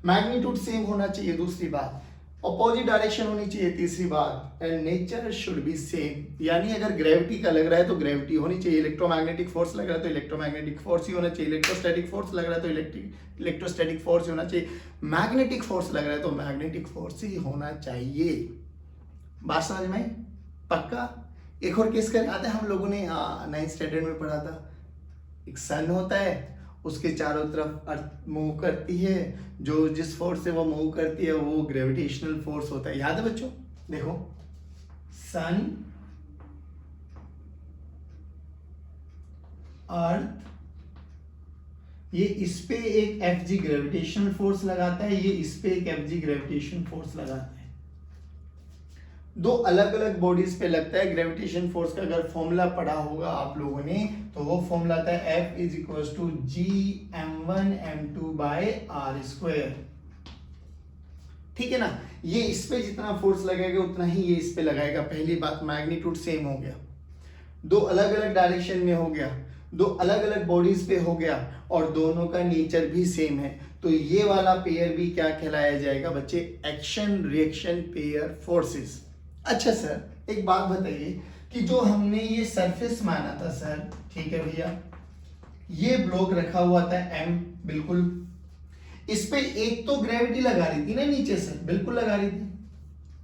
मैग्नीट्यूड सेम होना चाहिए, दूसरी बात। अपोजिट डायरेक्शन होनी चाहिए, तीसरी बात। And nature should be same, यानी अगर ग्रेविटी का लग रहा है तो ग्रेविटी होनी चाहिए, इलेक्ट्रोमैग्नेटिक फोर्स लग रहा है तो इलेक्ट्रोमैग्नेटिक फोर्स ही होना चाहिए, इलेक्ट्रोस्टैटिक फोर्स लग रहा है तो इलेक्ट्रोस्टैटिक फोर्स ही होना चाहिए, मैग्नेटिक फोर्स लग रहा है तो मैग्नेटिक फोर्स ही होना चाहिए। बात समझ में आई? पक्का? एक और केस कर याद है हम लोगों ने 9th स्टैंडर्ड में पढ़ा था, एक सन होता है, उसके चारों तरफ अर्थ मूव करती है, जो जिस फोर्स से वो मूव करती है वो ग्रेविटेशनल फोर्स होता है। याद है बच्चों? देखो सन, अर्थ, ये इस पे एक Fg ग्रेविटेशनल फोर्स लगाता है, ये इस पे एक Fg ग्रेविटेशन फोर्स लगाता है। दो अलग अलग बॉडीज पे लगता है ग्रेविटेशन फोर्स का। अगर फॉर्मूला पढ़ा होगा आप लोगों ने तो वो फॉर्मूला आता है F is equal to G m1 m2 by R square. ठीक है ना? ये इस पे जितना फोर्स लगेगा उतना ही ये इस पे लगाएगा। पहली बात, मैग्नीट्यूड सेम हो गया, दो अलग अलग डायरेक्शन में हो गया, दो अलग अलग बॉडीज पे हो गया, और दोनों का नेचर भी सेम है, तो ये वाला पेयर भी क्या कहलाया जाएगा बच्चे? Action reaction pair forces. अच्छा सर, एक बात बताइए कि जो हमने ये सरफेस माना था सर, ठीक है भैया, ये ब्लॉक रखा हुआ था m, बिल्कुल, इस पे एक तो ग्रेविटी लगा रही थी ना नीचे से, बिल्कुल लगा रही थी।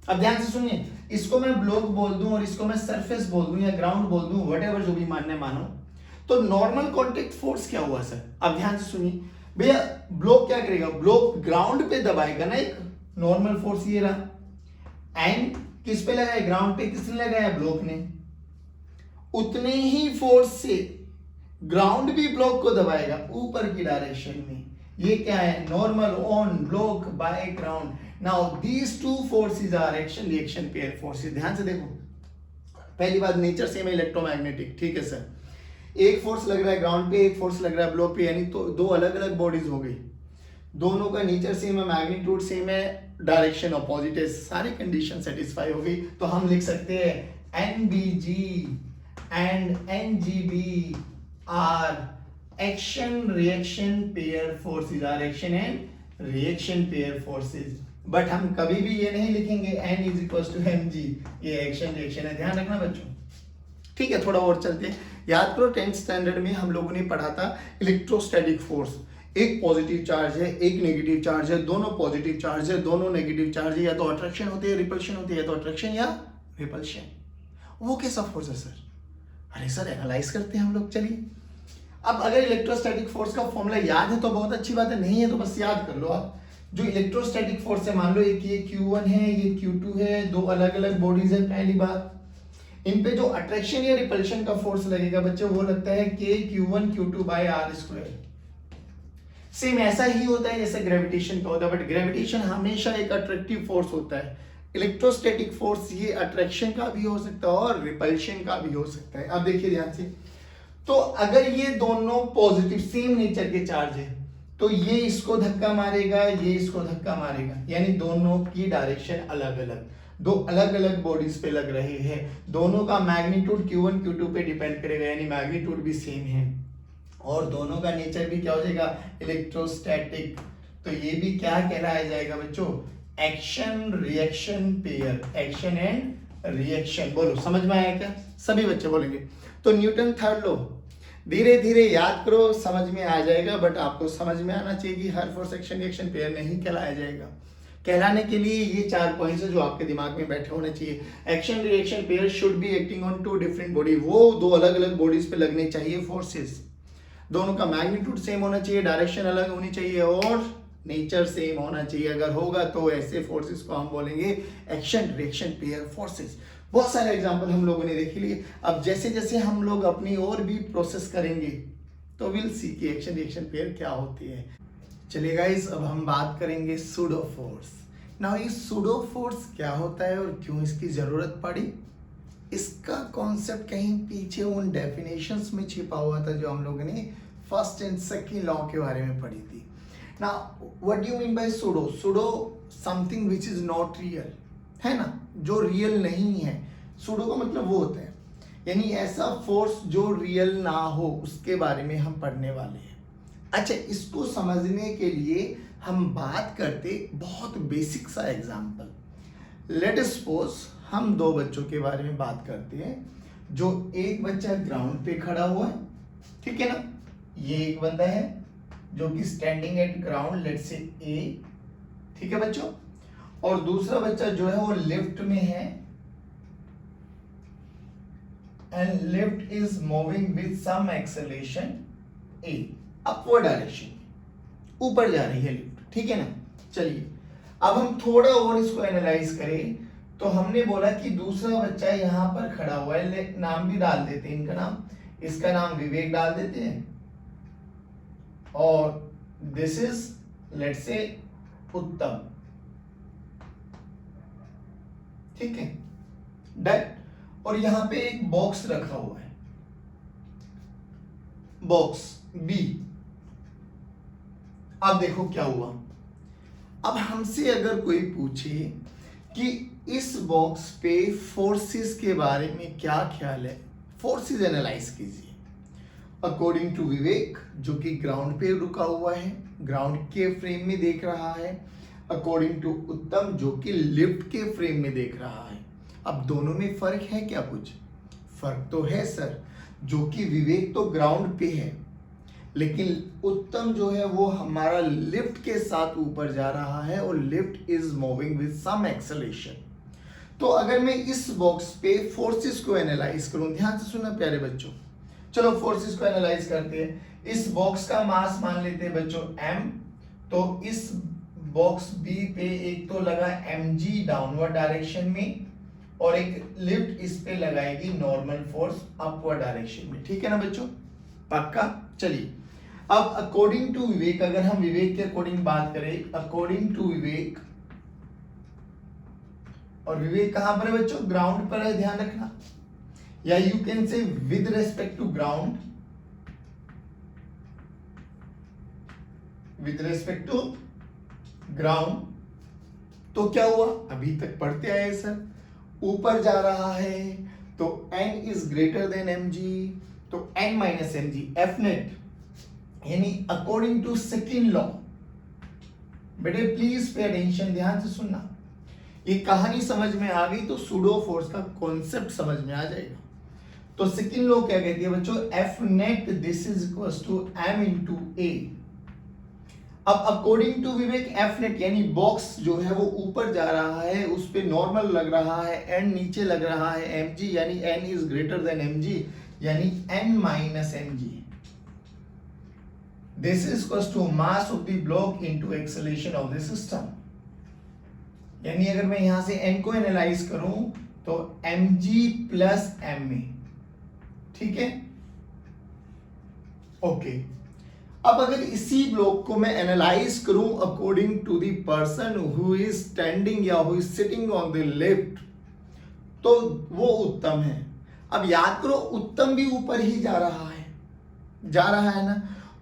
अब ध्यान से सुनिए, इसको मैं ब्लॉक बोल दूं और इसको मैं सरफेस बोल दूं या ग्राउंड बोल दूं, व्हाटएवर जो भी मानना है मानो, तो नॉर्मल कॉन्टेक्ट फोर्स क्या हुआ सर? अब ध्यान से सुनिए भैया, ब्लॉक क्या करेगा? ब्लॉक ग्राउंड पे दबाएगा ना, एक नॉर्मल फोर्स ये रहा, एंड किस पे लगाया? ग्राउंड पे। किसने लगाया? ब्लॉक ने। उतने ही फोर्स से ग्राउंड भी ब्लॉक को दबाएगा ऊपर की डायरेक्शन में। ये क्या है? Normal on block by ground. Now these two forces are action reaction pair forces. ध्यान से देखो, पहली बात, नेचर सेम है, इलेक्ट्रोमैग्नेटिक, ठीक है सर। एक फोर्स लग रहा है ग्राउंड पे, एक फोर्स लग रहा है ब्लॉक पे, यानी तो दो अलग अलग बॉडीज हो गई, दोनों का नेचर सेम है, मैग्नीट्यूड सेम है, डायरेक्शन अपोजिट है, सारी कंडीशन सेटिस्फाई हो गई। तो हम लिख सकते हैं NBG and NGB are action reaction pair forces, are action and reaction pair forces. But हम कभी भी ये नहीं लिखेंगे N is equal to mg, ये एक्शन रिएक्शन है, ध्यान रखना बच्चों। ठीक है, थोड़ा और चलते हैं। याद करो 10th स्टैंडर्ड में हम लोगों ने पढ़ा था इलेक्ट्रोस्टैटिक फोर्स। एक पॉजिटिव चार्ज है, एक नेगेटिव चार्ज है, दोनों पॉजिटिव चार्ज है, दोनों नेगेटिव चार्ज है, या तो अट्रैक्शन होती है रिपल्शन होती है, या तो अट्रैक्शन या रिपल्शन। वो कैसा फोर्स है सर? अरे सर एनालाइज करते हैं हम लोग, चलिए। अब अगर इलेक्ट्रोस्टैटिक फोर्स का फॉर्मूला याद है तो बहुत अच्छी बात है, नहीं है तो बस याद कर लो आप। जो इलेक्ट्रोस्टैटिक फोर्स है, मान लो एक ये Q1 है, ये Q2 है, दो अलग अलग बॉडीज है। पहली बात, इन पे जो अट्रैक्शन या रिपल्शन का फोर्स लगेगा बच्चे, वो लगता है K Q1 Q2 by R square. Same ऐसा ही होता है जैसे ग्रेविटेशन का होता है, बट ग्रेविटेशन हमेशा एक अट्रैक्टिव फोर्स होता है। इलेक्ट्रोस्टैटिक फोर्स ये अट्रैक्शन का भी हो सकता है और रिपल्शन का भी हो सकता है। अब देखिए ध्यान से, तो अगर ये दोनों पॉजिटिव सेम नेचर के चार्ज है तो ये इसको धक्का मारेगा, ये इसको धक्का मारेगा, यानी दोनों की डायरेक्शन अलग अलग, दो अलग अलग बॉडीज पे लग रहे हैं, दोनों का मैग्नीट्यूड Q1 Q2 पे डिपेंड करेगा, यानी मैग्नीट्यूड भी सेम है, और दोनों का नेचर भी क्या हो जाएगा? इलेक्ट्रोस्टैटिक। तो ये भी क्या कहलाया जाएगा बच्चों? Action reaction pair, action and reaction. बोलो समझ में आया क्या? सभी बच्चे बोलेंगे। तो न्यूटन थर्ड लॉ धीरे धीरे याद करो, समझ में आ जाएगा, बट आपको समझ में आना चाहिए कि हर फोर्स एक्शन रिएक्शन पेयर नहीं कहलाया जाएगा। कहलाने के लिए ये 4 पॉइंट्स है जो आपके दिमाग में बैठे होने चाहिए। Action reaction pair should be acting on 2 different body, वो 2 अलग अलग बॉडीज पे लगने चाहिए फोर्सेस, दोनों का मैग्नीट्यूड सेम होना चाहिए, डायरेक्शन अलग होनी चाहिए और नेचर सेम होना चाहिए। अगर होगा तो ऐसे फोर्सेस को हम बोलेंगे एक्शन रिएक्शन पेयर फोर्सेस। बहुत सारे एग्जांपल हम लोगों ने देख लिए। अब जैसे जैसे हम लोग अपनी और भी प्रोसेस करेंगे तो विल सी कि एक्शन रिएक्शन पेयर क्या होती है। चलिए गाइस, अब हम बात करेंगे सूडो फोर्स। नाउ ये सूडो फोर्स क्या होता है और क्यों इसकी जरूरत पड़ी, इसका कॉन्सेप्ट कहीं पीछे उन डेफिनेशंस में छिपा हुआ था जो हम लोगों ने फर्स्ट एंड सेकंड लॉ के बारे में पढ़ी थी। Now what do you mean by pseudo? Pseudo something which is not real, है ना, जो रियल नहीं है। सूडो का मतलब वो होता है यानी ऐसा फोर्स जो रियल ना हो, उसके बारे में हम पढ़ने वाले हैं। अच्छा, इसको समझने के लिए हम बात करते बहुत बेसिक सा एग्जांपल। लेट सपोज हम 2 बच्चों के बारे में बात करते हैं, जो एक बच्चा ग्राउंड पे खड़ा हुआ है, ठीक है ना, ये एक बंदा है जो कि standing at ground, let's say ए, ठीक है बच्चों, और दूसरा बच्चा जो है वो लिफ्ट में है and lift is moving with some acceleration a, upward direction, ऊपर जा रही है लिफ्ट, ठीक है ना। चलिए अब हम थोड़ा और इसको एनालाइज करें तो हमने बोला कि दूसरा बच्चा यहां पर खड़ा हुआ है, नाम भी डाल देते हैं इनका नाम, इसका नाम विवेक डाल देते हैं और दिस इज लेट्स से उत्तम, ठीक है, डन। और यहां पे एक बॉक्स रखा हुआ है, बॉक्स बी। अब देखो क्या हुआ, अब हमसे अगर कोई पूछे कि इस बॉक्स पे फोर्सेस के बारे में क्या ख्याल है, फोर्सेस एनालाइज कीजिए। अकॉर्डिंग टू विवेक जो कि ग्राउंड पे रुका हुआ है, ग्राउंड के फ्रेम में देख रहा है, अकॉर्डिंग टू उत्तम जो कि लिफ्ट के फ्रेम में देख रहा है। अब दोनों में फर्क है क्या? कुछ फर्क तो है सर, जो कि विवेक तो ग्राउंड पे है लेकिन उत्तम जो है वो हमारा लिफ्ट के साथ ऊपर जा रहा है और lift is moving with some acceleration. तो अगर मैं इस बॉक्स पे फोर्सेस को एनालाइज करूं, ध्यान से सुनना प्यारे बच्चों, चलो फोर्सेस को एनालाइज करते हैं। इस बॉक्स का मास मान लेते हैं बच्चों m, तो इस बॉक्स बी पे एक तो लगा mg डाउनवर्ड डायरेक्शन में और एक लिफ्ट इस पे लगाएगी नॉर्मल फोर्स अपवर्ड डायरेक्शन में, ठीक है ना बच्चों, पक्का। चलिए अब अकॉर्डिंग टू विवेक, अगर हम विवेक के अकॉर्डिंग बात करें, अकॉर्डिंग टू विवेक, और विवेक कहां पर है बच्चों? ग्राउंड पर है, ध्यान रखना, या you can say with respect to ground, with respect to ground. तो क्या हुआ, अभी तक पढ़ते आए सर, ऊपर जा रहा है तो n is greater than mg, तो n minus mg F net, यानी अकॉर्डिंग टू सेकेंड लॉ। बेटे प्लीज पे अटेंशन, ध्यान से सुनना, ये कहानी समझ में आ गई तो सूडो फोर्स का कॉन्सेप्ट समझ में आ जाएगा। तो सेकेंड लॉ क्या कहती है बच्चों? F net this is equals to m into a. अब according to Vivek F net यानी बॉक्स जो है वो ऊपर जा रहा है, उस पे नॉर्मल लग रहा है, एन नीचे लग रहा है mg, यानी n is greater than mg, यानी n minus mg। This is equals to mass of the block into acceleration of the system. यानी अगर मैं यहां से n को एनालाइज करूं तो mg प्लस ma, ठीक है, ओके। अब अगर इसी ब्लॉक को मैं एनालाइज करूं according to the person who is standing या who is sitting on the left, तो वो उत्तम है। अब याद करो उत्तम भी ऊपर ही जा रहा है ना।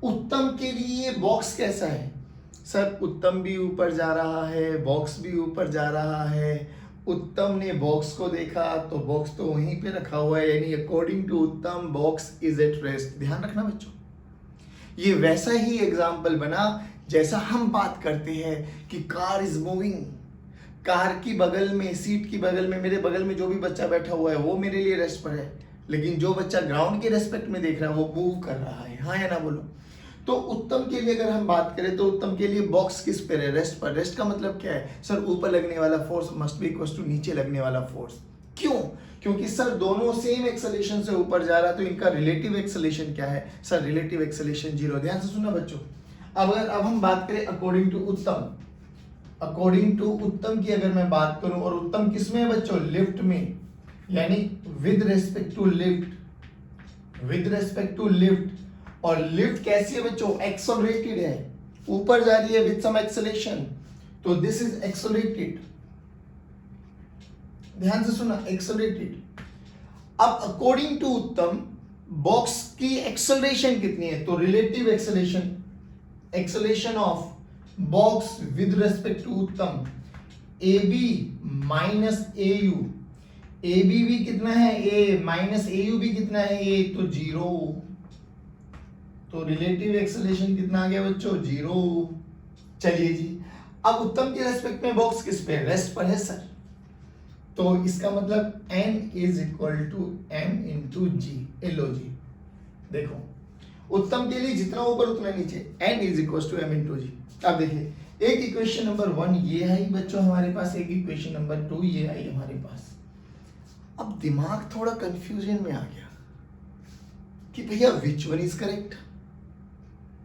उत्तम के लिए बॉक्स कैसा है सर? उत्तम भी ऊपर जा रहा है, बॉक्स भी ऊपर जा रहा है। उत्तम ने बॉक्स को देखा तो बॉक्स तो वहीं पे रखा हुआ है, यानी according to Uttam box is at rest. ध्यान रखना बच्चों, ये वैसा ही एग्जाम्पल बना जैसा हम बात करते हैं कि कार इज मूविंग, कार की बगल में, सीट की बगल में, मेरे बगल में जो भी बच्चा बैठा हुआ है वो मेरे लिए रेस्ट पर है, लेकिन जो बच्चा ग्राउंड के रेस्पेक्ट में देख रहा है वो मूव कर रहा है, हाँ या ना बोलो। तो उत्तम के लिए अगर हम बात करें तो उत्तम के लिए बॉक्स किस पर है? रेस्ट पर। रेस्ट का मतलब क्या है सर? ऊपर लगने वाला force must be equal to नीचे लगने वाला फोर्स। क्यों? क्योंकि सर दोनों सेम एक्सेलेरेशन से ऊपर जा रहा है, तो इनका रिलेटिव एक्सेलेरेशन क्या है सर? Relative acceleration 0। ध्यान से सुनना बच्चों। अब हम बात करें अकॉर्डिंग टू उत्तम, अकॉर्डिंग टू उत्तम की अगर मैं बात करूं, और उत्तम किस में है बच्चों? लिफ्ट में, यानी with respect to lift, with respect to lift. और लिफ्ट कैसी है बच्चों? एक्सेलरेटेड है, ऊपर जा रही है विद सम एक्सेलेरेशन, तो दिस इज एक्सेलरेटेड। ध्यान से सुना, एक्सेलरेटेड। अब अकॉर्डिंग टू उत्तम बॉक्स की एक्सेलरेशन कितनी है? तो relative acceleration, acceleration of box with respect to Uttam a b minus a u. A b भी कितना है? ए माइनस ए यू भी कितना है? ए, तो 0। तो रिलेटिव एक्सेलरेशन कितना आ गया बच्चों? 0। चलिए जी, अब उत्तम के रेस्पेक्ट में बॉक्स किस पे? रेस्ट पर है सर। तो इसका मतलब n is equal to m into g. लो जी, देखो उत्तम के लिए जितना ऊपर उतना नीचे, n is equal to m into g. अब देखिए, एक इक्वेशन नंबर 1 ये आई बच्चों हमारे पास, एक इक्वेशन नंबर 2 ये आई हमारे पास। अब दिमाग थोड़ा कंफ्यूजन में आ गया कि भैया विच वन इज करेक्ट,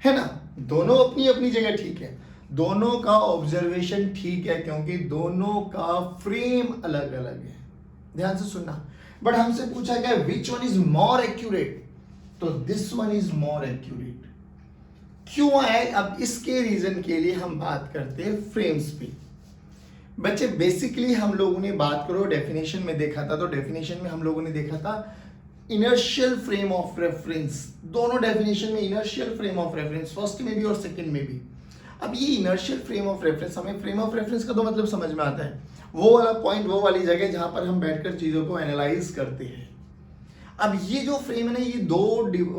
है ना? दोनों अपनी अपनी जगह ठीक है, दोनों का ऑब्जर्वेशन ठीक है, क्योंकि दोनों का फ्रेम अलग अलग है। ध्यान से सुनना। बट हमसे पूछा गया which one is more accurate, तो this one is more accurate. क्यों है? अब इसके रीजन के लिए हम बात करते हैं फ्रेम्स पे। बच्चे बेसिकली हम लोगों ने बात करो डेफिनेशन में देखा था, तो डेफिनेशन में हम लोगों ने देखा था इनर्शियल फ्रेम ऑफ रेफरेंस। दोनों डेफिनेशन में inertial frame of reference, first में भी और सेकंड में भी। अब ये इनर्शियल फ्रेम ऑफ रेफरेंस, हमें फ्रेम ऑफ रेफरेंस का तो मतलब समझ में आता है, वो वाला पॉइंट, वो वाली जगह जहां पर हम बैठकर चीजों को एनालाइज करते हैं। अब ये जो फ्रेम है ना, ये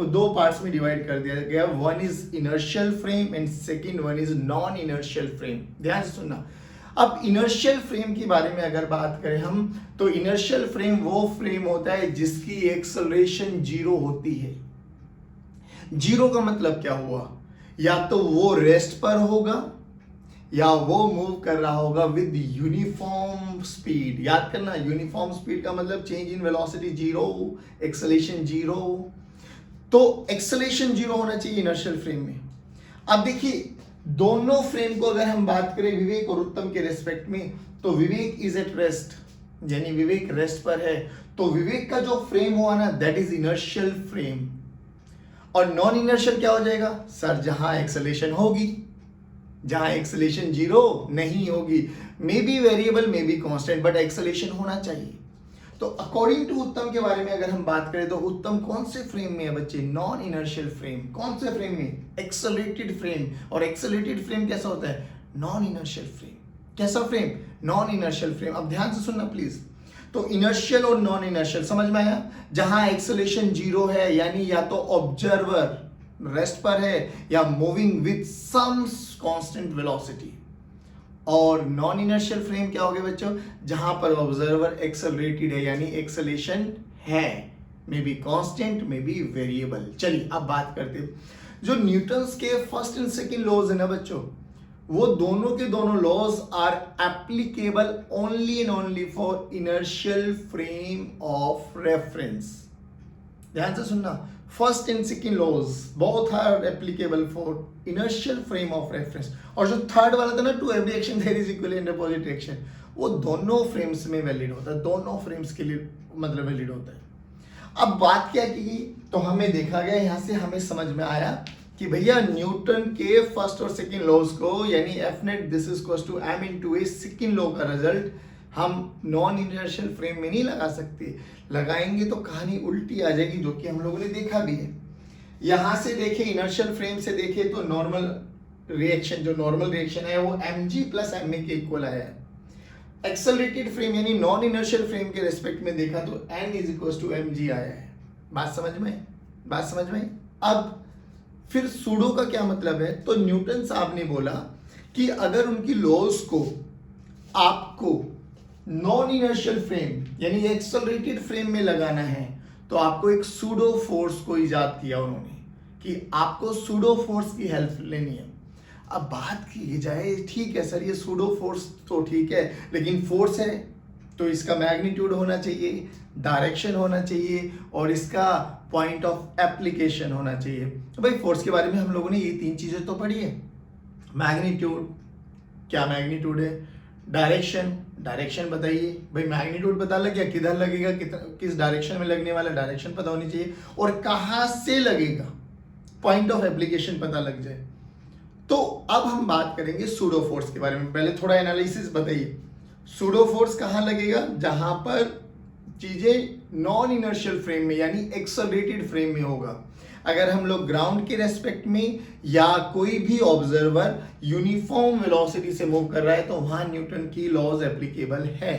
दो पार्ट्स में डिवाइड कर दिया गया। One is inertial frame and second one is non inertial frame. ध्यान से सुनना। अब इनर्शियल फ्रेम के बारे में अगर बात करें हम, तो इनर्शियल फ्रेम वो फ्रेम होता है जिसकी एक्सेलरेशन 0 होती है। 0 का मतलब क्या हुआ? या तो वो रेस्ट पर होगा या वो मूव कर रहा होगा विद यूनिफॉर्म स्पीड। याद करना, यूनिफॉर्म स्पीड का मतलब चेंज इन वेलोसिटी 0, एक्सेलरेशन 0। तो एक्सेलरेशन 0 होना चाहिए इनर्शियल फ्रेम में। अब देखिए, दोनों फ्रेम को अगर हम बात करें विवेक और उत्तम के रेस्पेक्ट में, तो विवेक इज एट रेस्ट, यानी विवेक रेस्ट पर है, तो विवेक का जो फ्रेम हुआ ना, दैट इज इनर्शियल फ्रेम। और नॉन इनर्शियल क्या हो जाएगा सर? जहां एक्सेलरेशन होगी, जहां एक्सेलरेशन 0 नहीं होगी, मे be variable may be constant, but acceleration होना चाहिए। तो अकॉर्डिंग टू उत्तम के बारे में अगर हम बात करें, तो उत्तम कौन से फ्रेम में है बच्चे? Non inertial frame. कौन से फ्रेम में? Accelerated frame. और एक्सेलरेटेड फ्रेम कैसा होता है? Non inertial frame. कैसा फ्रेम? Non inertial frame. अब ध्यान से सुनना प्लीज। तो इनर्शियल और नॉन इनर्शियल समझ में आया? जहां एक्सेलरेशन 0 है, यानी या तो ऑब्जर्वर रेस्ट पर है या moving with some constant velocity. और नॉन इनर्शियल फ्रेम क्या हो गया बच्चों? जहां पर ऑब्जर्वर एक्सेलरेटेड है, यानी एक्सेलरेशन है, may be constant may be variable. चलिए अब बात करते हैं जो न्यूटन्स के फर्स्ट एंड सेकंड लॉज है ना बच्चों, वो दोनों के दोनों laws are applicable only and only for inertial frame of reference. ध्यान से सुनना, first and second laws both are applicable for inertial frame of reference. और जो थर्ड वाला था ना, to every action there is equal and opposite reaction, वो दोनों फ्रेम्स में वैलिड होता है, दोनों फ्रेम्स के लिए मतलब वैलिड होता है। अब बात क्या की, तो हमें देखा गया, यहां से हमें समझ में आया कि भैया न्यूटन के फर्स्ट और सेकंड लॉज को, यानी F net this is equal to m into a, second law का रिजल्ट हम नॉन इनर्शियल फ्रेम में नहीं लगा सकते। लगाएंगे तो कहानी उल्टी आ जाएगी, जो कि हम लोगों ने देखा भी है। यहां से देखे इनर्शियल फ्रेम से देखे तो नॉर्मल रिएक्शन, जो नॉर्मल रिएक्शन है वो mg प्लस ma के इक्वल आया है। एक्सेलरेटेड फ्रेम यानी नॉन इनर्शियल फ्रेम के रेस्पेक्ट में देखा तो n is equal to mg आया है। बात समझ में? बात समझ में? अब फिर सूडो का क्या मतलब है? तो न्यूटन साहब ने बोला कि अगर उनकी लॉज को आपको नॉन इनर्शियल फ्रेम यानी एक्सेलरेटेड फ्रेम में लगाना है, तो आपको एक सूडो फोर्स को इजाद किया उन्होंने। कि आपको सूडो फोर्स की हेल्प लेनी है। अब बात की जाए, ठीक है सर ये सूडो फोर्स तो ठीक है, लेकिन फोर्स है तो इसका मैग्नीट्यूड होना चाहिए, डायरेक्शन होना चाहिए और इसका पॉइंट ऑफ एप्लीकेशन होना चाहिए। तो भाई फोर्स के बारे में हम लोगों ने ये 3 चीजें तो पढ़ी है। मैग्नीट्यूड, क्या मैग्नीट्यूड है, डायरेक्शन बताइए, भाई मैग्नीट्यूड पता लग गया, किधर लगेगा, किस डायरेक्शन में लगने वाला, डायरेक्शन पता होनी चाहिए, और कहाँ से लगेगा, पॉइंट ऑफ एप्लीकेशन पता लग जाए। तो अब हम बात करेंगे सूडो फोर्स के बारे में। पहले थोड़ा एनालिसिस बताइए, सूडो फोर्स कहाँ लगेगा, जहां पर चीजें नॉन इनर्शियल फ्रेम में यानी एक्सेलरेटेड फ्रेम में होगा। अगर हम लोग ग्राउंड के रेस्पेक्ट में या कोई भी ऑब्जर्वर यूनिफॉर्म वेलोसिटी से मूव कर रहा है तो वहां न्यूटन की लॉज एप्लीकेबल है,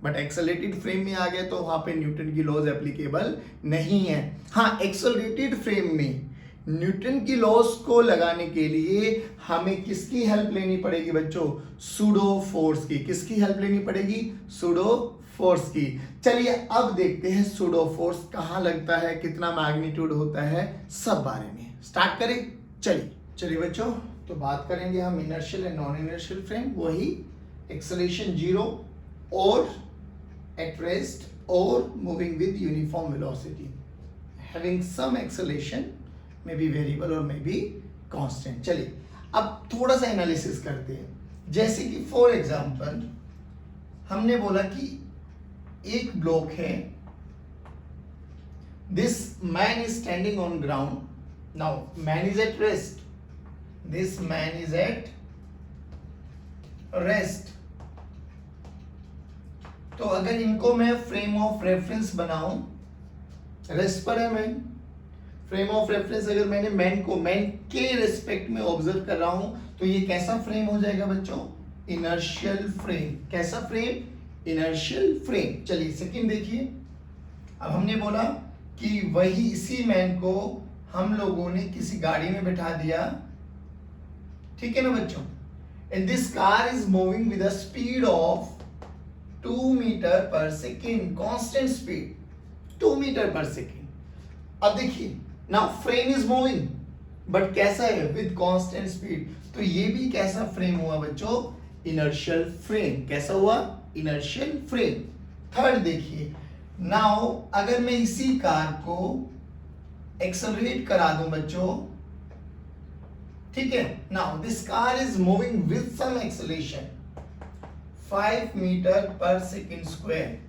बट एक्सेलरेटेड फ्रेम में आ गया तो वहां पे न्यूटन की लॉज एप्लीकेबल नहीं है। हाँ, एक्सेलरेटेड फ्रेम में न्यूटन की लॉज को लगाने के लिए हमें किसकी हेल्प लेनी पड़ेगी बच्चों, सूडो फोर्स की। किसकी हेल्प लेनी पड़ेगी, सूडो फोर्स की। चलिए अब देखते हैं सूडो फोर्स कहां लगता है, कितना मैग्नीट्यूड होता है, सब बारे में स्टार्ट करें। चलिए बच्चों, तो बात करेंगे हम inertial and non inertial frame, वही एक्सेलरेशन 0 और एट रेस्ट और moving with uniform velocity, having some acceleration, may be variable और मे बी कांस्टेंट। चलिए अब थोड़ा सा एनालिसिस करते हैं। जैसे कि फॉर एग्जांपल हमने बोला कि एक ब्लॉक है, this man is standing on ground, now man is at rest, this man is at rest. तो अगर इनको मैं फ्रेम ऑफ रेफरेंस बनाऊं, रेस्ट पर है मैन, फ्रेम ऑफ रेफरेंस अगर मैंने मैन के रेस्पेक्ट में ऑब्जर्व कर रहा हूं तो ये कैसा फ्रेम हो जाएगा बच्चों, इनर्शियल फ्रेम। कैसा फ्रेम, इनर्शियल फ्रेम। चलिए सेकंड देखिए, अब हमने बोला कि वही इसी मैन को हम लोगों ने किसी गाड़ी में बैठा दिया, ठीक है ना बच्चों, and this car is moving with a speed of 2 metre per second, constant speed 2 metre per second. अब देखिए, now frame is moving but कैसा है, विद कांस्टेंट स्पीड। तो ये भी कैसा फ्रेम हुआ बच्चों, इनर्शियल फ्रेम। कैसा हुआ, इनर्शियल फ्रेम। थर्ड देखिए, नाउ अगर मैं इसी कार को एक्सेलरेट करा दूं बच्चों, ठीक है, now this car is moving with some acceleration 5 metre per second square.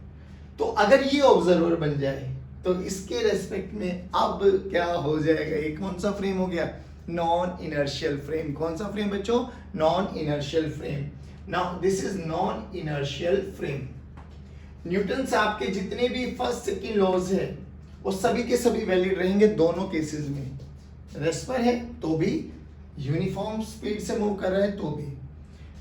तो अगर ये ऑब्जर्वर बन जाए तो इसके रेस्पेक्ट में अब क्या हो जाएगा, ये कौन सा फ्रेम हो गया, नॉन इनर्शियल फ्रेम। कौन सा फ्रेम बच्चों, non inertial frame. Now this is non inertial frame. Newton साहब के जितने भी फर्स्ट सेकंड लॉज है वो सभी के सभी वैलिड रहेंगे दोनों केसेस में। रेस्ट पर है तो भी, यूनिफॉर्म स्पीड से मूव कर रहा है तो भी।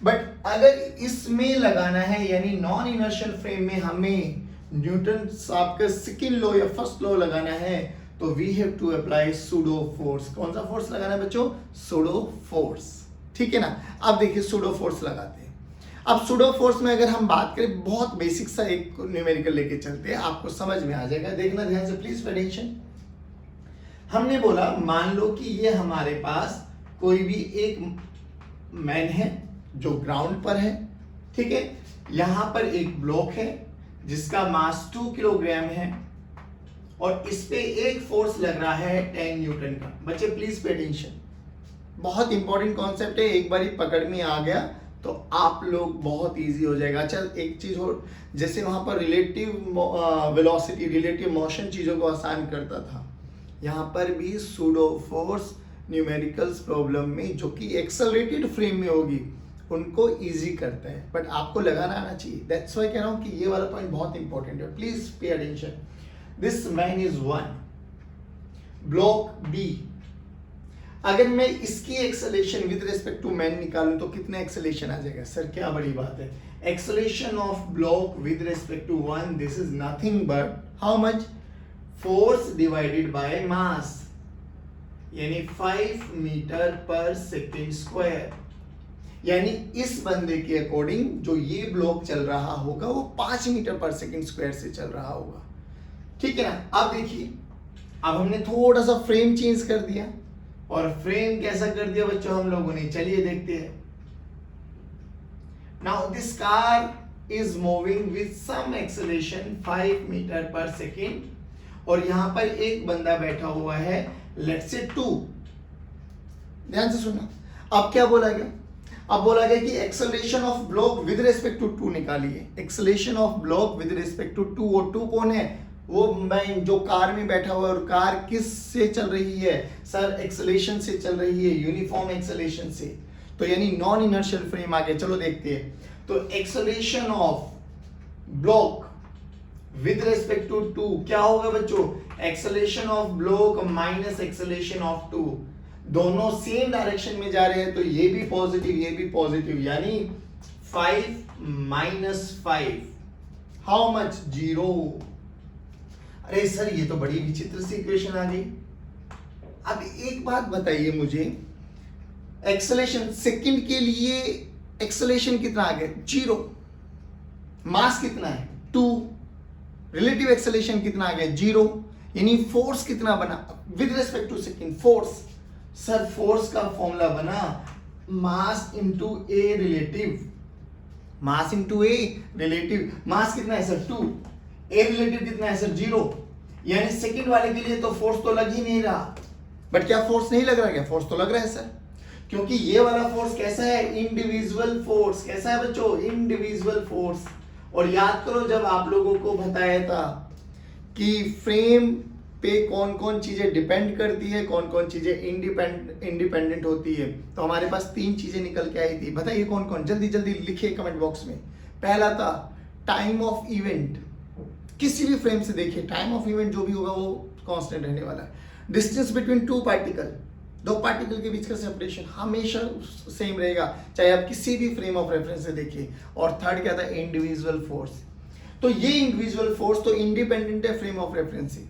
बट अगर इसमें लगाना है यानी नॉन इनर्शियल फ्रेम में हमें न्यूटन साहब का सेकंड लॉ या फर्स्ट लॉ लगाना है तो we have to apply pseudo force. कौन सा फोर्स लगाना है बच्चों, सूडो फोर्स, ठीक है ना। अब देखिए सूडो फोर्स लगाते हैं। अब सूडो फोर्स में अगर हम बात करें, बहुत बेसिक सा एक न्यूमेरिकल लेके चलते हैं, आपको समझ में आ जाएगा, देखना ध्यान से प्लीज अटेंशन। हमने बोला मान लो कि ये हमारे पास कोई भी एक मैन है जो ग्राउंड पर है, ठीक है, यहां पर एक ब्लॉक है जिसका मास 2 किलोग्राम है और इस पे एक फोर्स लग रहा है 10 न्यूटन का। बच्चे प्लीज पे अटेंशन, बहुत इंपॉर्टेंट कॉन्सेप्ट है, एक बार ही पकड़ में आ गया तो आप लोग बहुत इजी हो जाएगा। अच्छा एक चीज और, जैसे वहां पर रिलेटिव वेलोसिटी, रिलेटिव मोशन चीजों को आसान करता था, यहाँ पर भी सूडो फोर्स न्यूमेरिकल्स प्रॉब्लम में जो कि एक्सेलरेटेड फ्रेम में होगी उनको इजी करता है, बट आपको लगाना आना चाहिए। दैट्स व्हाई कह रहा हूं कि ये वाला पॉइंट बहुत इंपॉर्टेंट है, please pay attention. This man is 1, block B, अगर मैं इसकी acceleration with respect to man निकालूं तो कितना एक्सेलरेशन आ जाएगा, सर क्या बड़ी बात है। Acceleration of block with respect to 1, this is nothing but how much, force divided by mass, यानी 5 मीटर पर सेकेंड स्क्वायर। यानी इस बंदे के अकॉर्डिंग जो ये ब्लॉक चल रहा होगा वो 5 मीटर पर सेकेंड स्क्वायर से चल रहा होगा, ठीक है ना। अब देखिए, अब हमने थोड़ा सा फ्रेम चेंज कर दिया, और फ्रेम कैसा कर दिया बच्चों हम लोगों ने, चलिए देखते हैं। Now this car is moving with some acceleration 5 metre per second, और यहां पर एक बंदा बैठा हुआ है, लेट्स से 2। ध्यान से सुनना, अब क्या बोला गया, अब बोला गया कि acceleration of block with respect to 2 निकालिए। Acceleration of block with respect to 2, और 2 कौन है, वो मैं जो कार में बैठा हुआ है, और कार किस से चल रही है सर, एक्सेलरेशन से चल रही है, यूनिफॉर्म एक्सेलरेशन से, तो यानी नॉन इनर्शियल फ्रेम आ गया। चलो देखते हैं, तो acceleration of block with respect to 2 क्या होगा बच्चों, acceleration of block minus acceleration of 2, दोनों सेम डायरेक्शन में जा रहे हैं, तो ये भी पॉजिटिव ये भी पॉजिटिव, यानी 5 माइनस 5 हाउ मच, 0। अरे सर ये तो बड़ी विचित्र सी इक्वेशन आ गई। अब एक बात बताइए मुझे, एक्सेलरेशन सेकंड के लिए एक्सेलरेशन कितना आ गया, 0, मास कितना है 2, रिलेटिव एक्सेलरेशन कितना आ गया 0, यानी फोर्स कितना बना with respect to second, force, sir force का फॉर्मूला बना mass into a relative, mass into a relative, mass कितना है सर 2, ए रिलेटिव कितना है सर 0, यानी सेकंड वाले के लिए तो फोर्स तो लग ही नहीं रहा, बट क्या फोर्स नहीं लग रहा, क्या फोर्स तो लग रहा है सर, क्योंकि ये वाला फोर्स कैसा है, इंडिविजुअल फोर्स, कैसा है बच्चों, इंडिविजुअल फोर्स। और याद करो जब आप लोगों को बताया था कि फ्रेम पे कौन कौन चीजें डिपेंड करती है, कौन कौन चीजें इंडिपेंडेंट होती है, तो हमारे पास 3 चीजें निकल के आई थी, बताइए कौन कौन, जल्दी जल्दी लिखिए कमेंट बॉक्स में। पहला था टाइम ऑफ इवेंट, किसी भी फ्रेम से देखिए टाइम ऑफ इवेंट जो भी होगा वो कांस्टेंट रहने वाला है। डिस्टेंस बिटवीन 2 पार्टिकल, 2 पार्टिकल के बीच का सेपरेशन हमेशा सेम रहेगा, चाहे आप किसी भी फ्रेम ऑफ रेफरेंस से देखिए। और थर्ड क्या था, इंडिविजुअल फोर्स, तो ये इंडिविजुअल फोर्स तो इंडिपेंडेंट है फ्रेम ऑफ रेफरेंस से,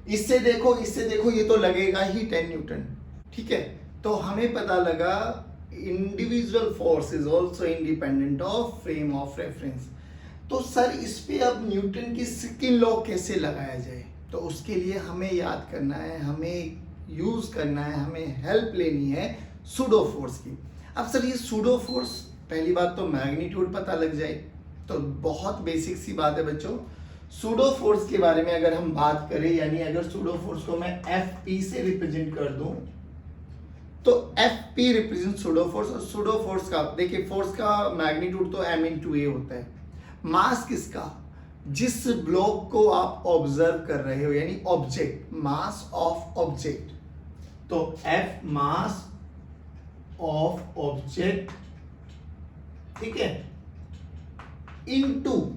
इससे देखो ये तो लगेगा ही 10 न्यूटन, ठीक है। तो हमें पता लगा individual force is also independent of frame of reference. तो सर इस पे अब न्यूटन की सेकंड लॉ कैसे लगाया जाए, तो उसके लिए हमें याद करना है, हमें यूज करना है, हमें हेल्प लेनी है सूडो फोर्स की। अब सर ये सूडो फोर्स, पहली बात तो मैग्नीट्यूड पता लग जाए, तो बहुत बेसिक सी बात है बच्चों। सूडो फोर्स के बारे में अगर हम बात करें, यानी अगर सूडो फोर्स को मैं Fp से रिप्रेजेंट कर दूं, तो Fp रिप्रेजेंट सूडो फोर्स, और सूडो फोर्स का देखिए, फोर्स का मैग्नीट्यूड तो m into a होता है। मास किसका, जिस ब्लॉक को आप ऑब्जर्व कर रहे हो, यानी ऑब्जेक्ट, मास ऑफ ऑब्जेक्ट, तो F मास ऑफ ऑब्जेक्ट, ठीक है, इनटू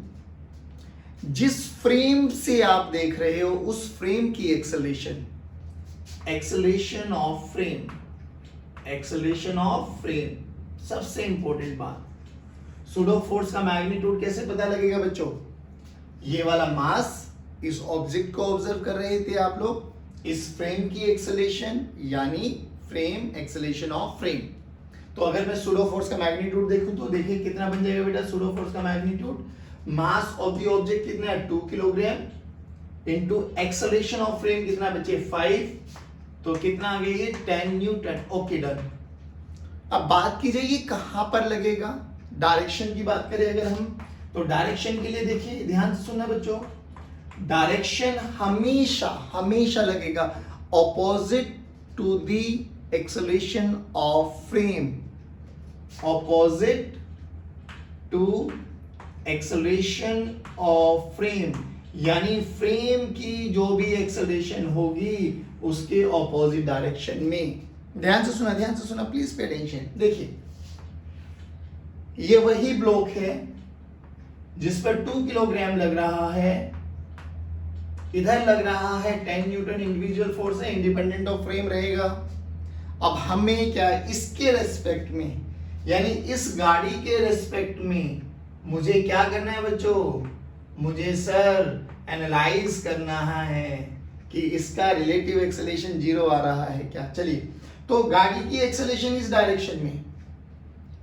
जिस फ्रेम से आप देख रहे हो उस फ्रेम की acceleration, acceleration of frame, acceleration of frame, सबसे इंपॉर्टेंट बात। सूडो फोर्स का मैग्नीट्यूड कैसे पता लगेगा बच्चों, ये वाला मास, इस ऑब्जेक्ट को ऑब्जर्व कर रहे थे आप लोग, इस फ्रेम की एक्सेलरेशन यानी फ्रेम एक्सेलरेशन ऑफ फ्रेम। तो अगर मैं सूडो फोर्स का मैग्नीट्यूड देखूं तो देखिए कितना बन जाएगा बेटा, सूडो फोर्स का magnitude, mass of the object कितना है 2 kilogram into acceleration of frame कितना बचे 5, तो कितना आ गया ये 10 न्यूटन। Okay done. अब बात की जाए ये कहां पर लगेगा, डायरेक्शन की बात करें अगर हम, तो डायरेक्शन के लिए देखिए ध्यान से सुनना बच्चों, डायरेक्शन हमेशा हमेशा लगेगा opposite to the acceleration of frame, opposite to acceleration of frame, यानी फ्रेम की जो भी एक्सेलरेशन होगी उसके ऑपोजिट डायरेक्शन में। ध्यान से सुना प्लीज पे अटेंशन। देखिए ये वही ब्लॉक है जिस पर 2 किलोग्राम लग रहा है, इधर लग रहा है 10 न्यूटन, इंडिविजुअल फोर्स है, इंडिपेंडेंट ऑफ फ्रेम रहेगा। अब हमें क्या, इसके रेस्पेक्ट में, यानी इस गाड़ी के रेस्पेक्ट में मुझे क्या करना है बच्चों, मुझे सर एनालाइज करना है कि इसका रिलेटिव एक्सेलरेशन 0 आ रहा है क्या। चलिए, तो गाड़ी की एक्सेलरेशन इस डायरेक्शन में,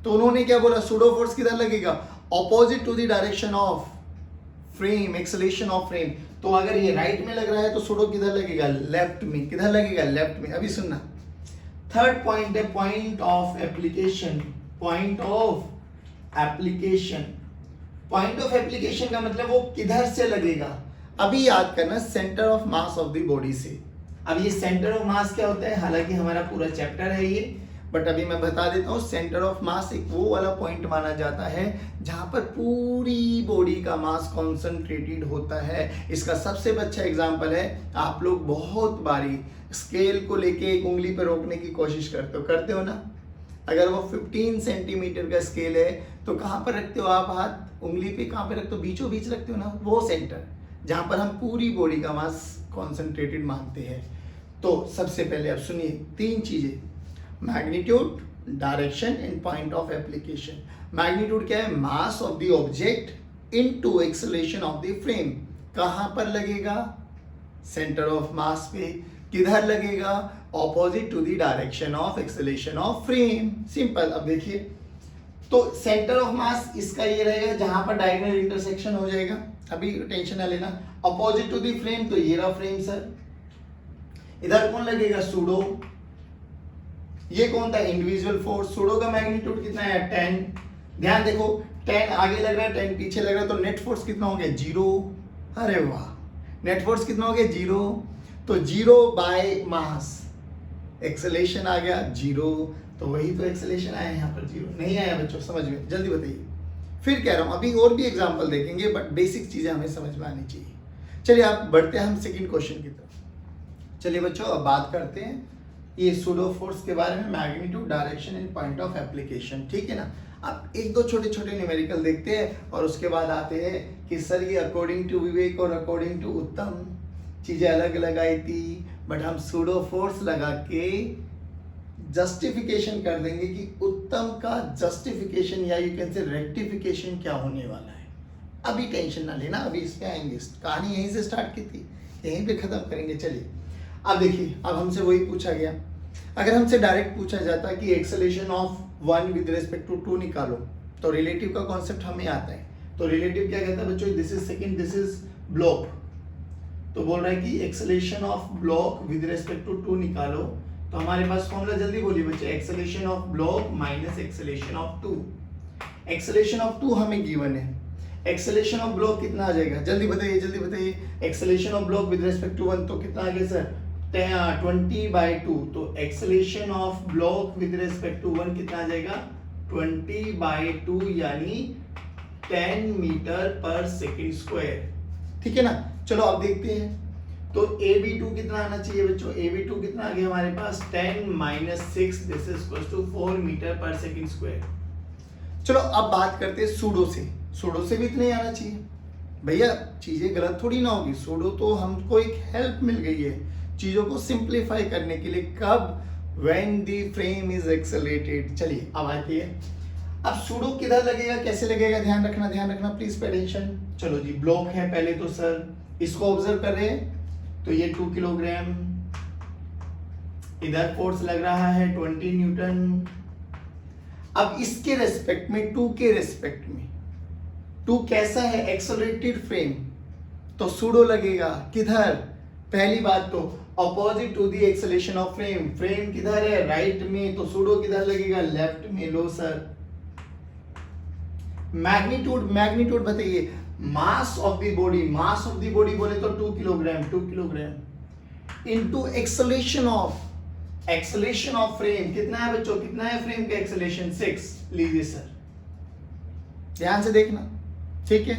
तो उन्होंने क्या बोला, सूडो फोर्स किधर लगेगा, opposite to the direction of frame, acceleration of frame. तो अगर ये राइट में लग रहा है तो सूडो किधर लगेगा, लेफ्ट में। किधर लगेगा, लेफ्ट में। अभी सुनना, थर्ड पॉइंट है point of application. Point of application, point of application का मतलब वो किधर से लगेगा। अभी याद करना centre of mass of the body से। अब ये सेंटर ऑफ मास क्या होता है, हालांकि हमारा पूरा चैप्टर है ये, बट अभी मैं बता देता हूँ। सेंटर ऑफ मास एक वो वाला पॉइंट माना जाता है जहां पर पूरी बॉडी का मास कॉन्सेंट्रेटेड होता है। इसका सबसे अच्छा एग्जांपल है, आप लोग बहुत बारी स्केल को लेके एक उंगली पर रोकने की कोशिश करते हो ना। अगर वो 15 सेंटीमीटर का स्केल है तो कहाँ पर रखते हो आप हाथ, उंगली पे कहाँ पे रखते हो, बीचों बीच रखते हो ना, वो सेंटर जहां पर हम पूरी बॉडी का मास कॉन्सेंट्रेटेड मानते हैं। तो सबसे पहले अब सुनिए 3 चीजें, magnitude, direction and point of application. Magnitude क्या है, mass of the object into acceleration of the frame. कहां पर लगेगा, सेंटर ऑफ मास पे। किधर लगेगा, opposite to the direction of acceleration of frame. Simple. अब देखिए तो सेंटर ऑफ मास इसका ये रहेगा जहां पर डायगोनल इंटरसेक्शन हो जाएगा, अभी टेंशन ना लेना। ऑपोजिट टू द फ्रेम, तो ये रहा फ्रेम सर। इधर कौन लगेगा, सूडो। ये कौन था, इंडिविजुअल फोर्स। सूडो का मैग्नीट्यूड कितना है, 10। ध्यान देखो 10 आगे लग रहा है, 10 पीछे लग रहा है, तो नेट फोर्स कितना हो गया, 0। अरे वाह, नेट फोर्स कितना हो गया, 0। तो 0 बाय मास, एक्सेलरेशन आ गया 0। तो वही तो एक्सेलरेशन आया यहाँ पर 0। नहीं आया बच्चों, समझ में, जल्दी बताइए। फिर कह रहा हूँ अभी और भी एग्जांपल देखेंगे, बट बेसिक चीजें हमें समझ में आनी चाहिए। चलिए आप बढ़ते हैं हम सेकंड क्वेश्चन की तरफ। चलिए बच्चों अब बात करते हैं ये सूडो फोर्स के बारे में, magnitude, direction and point of application, ठीक है ना। अब एक दो छोटे छोटे न्यूमेरिकल देखते हैं और उसके बाद आते हैं कि सर ये अकॉर्डिंग टू विवेक और अकॉर्डिंग टू उत्तम चीजें अलग अलग आई थी, बट हम सूडो फोर्स लगा के जस्टिफिकेशन कर देंगे कि उत्तम का जस्टिफिकेशन या यू कैन से रेक्टिफिकेशन क्या होने वाला है। अभी टेंशन ना लेना, अभी इस पे आएंगे। कहानी यहीं से स्टार्ट की थी, यहीं पे खत्म करेंगे। चलिए अब देखिए, अब हमसे वही पूछा गया। अगर हमसे डायरेक्ट पूछा जाता कि acceleration of 1 with respect to 2 निकालो, तो रिलेटिव का कॉन्सेप्ट हमें आता है। तो रिलेटिव क्या कहता है बच्चों, this is second, this is block. तो बोल रहा है कि acceleration of block with respect to 2 निकालो। तो हमारे पास फॉर्मूला जल्दी बोलिए बच्चे, acceleration of block minus acceleration of 2। Acceleration of 2 हमें गिवन है, एक्सेलरेशन ऑफ ब्लॉक कितना आ जाएगा, जल्दी बताइए जल्दी बताइए। Acceleration of block with respect to 1 तो कितना आ गया सर, 20/2। तो acceleration of block with respect to 1 कितना आ जाएगा, 20/2 यानी 10 मीटर पर सेकंड स्क्वायर, ठीक है ना। चलो अब देखते हैं, तो AB2 कितना आना चाहिए बच्चों, AB2 कितना आ गया हमारे पास, 10 - 6 this is equal to 4 metre per second square. चलो अब बात करते हैं सूडो से। सूडो से भी इतना ही आना चाहिए भैया, चीजें गलत थोड़ी ना होगी। सूडो तो हमको एक हेल्प मिल गई है चीजों को सिंप्लीफाई करने के लिए। कब, when the frame is accelerated. चलिए अब आती है, अब सूडो किधर लगेगा, कैसे लगेगा, ध्यान रखना प्लीज पे अटेंशन। चलो जी, ब्लॉक है पहले तो सर, इसको ऑब्जर्व कर रहे हैं, तो ये 2 किलोग्राम, इधर फोर्स लग रहा है 20 न्यूटन। अब इसके रेस्पेक्ट में, 2 के रेस्पेक्ट में, 2 कैसा है, एक्सेलरेटेड फ्रेम, तो सूडो लगेगा किधर, पहली बात तो opposite to the acceleration of frame. Frame किधर है, राइट में, तो सूडो किधर लगेगा, लेफ्ट में। लो सर, मैग्नीट्यूड बताइए, मास of the body, mass of the body बोले तो 2 kilogram into acceleration of frame कितना है बच्चों, कितना है फ्रेम का एक्सेलरेशन, 6। लीजिए सर, ध्यान से देखना, ठीक है,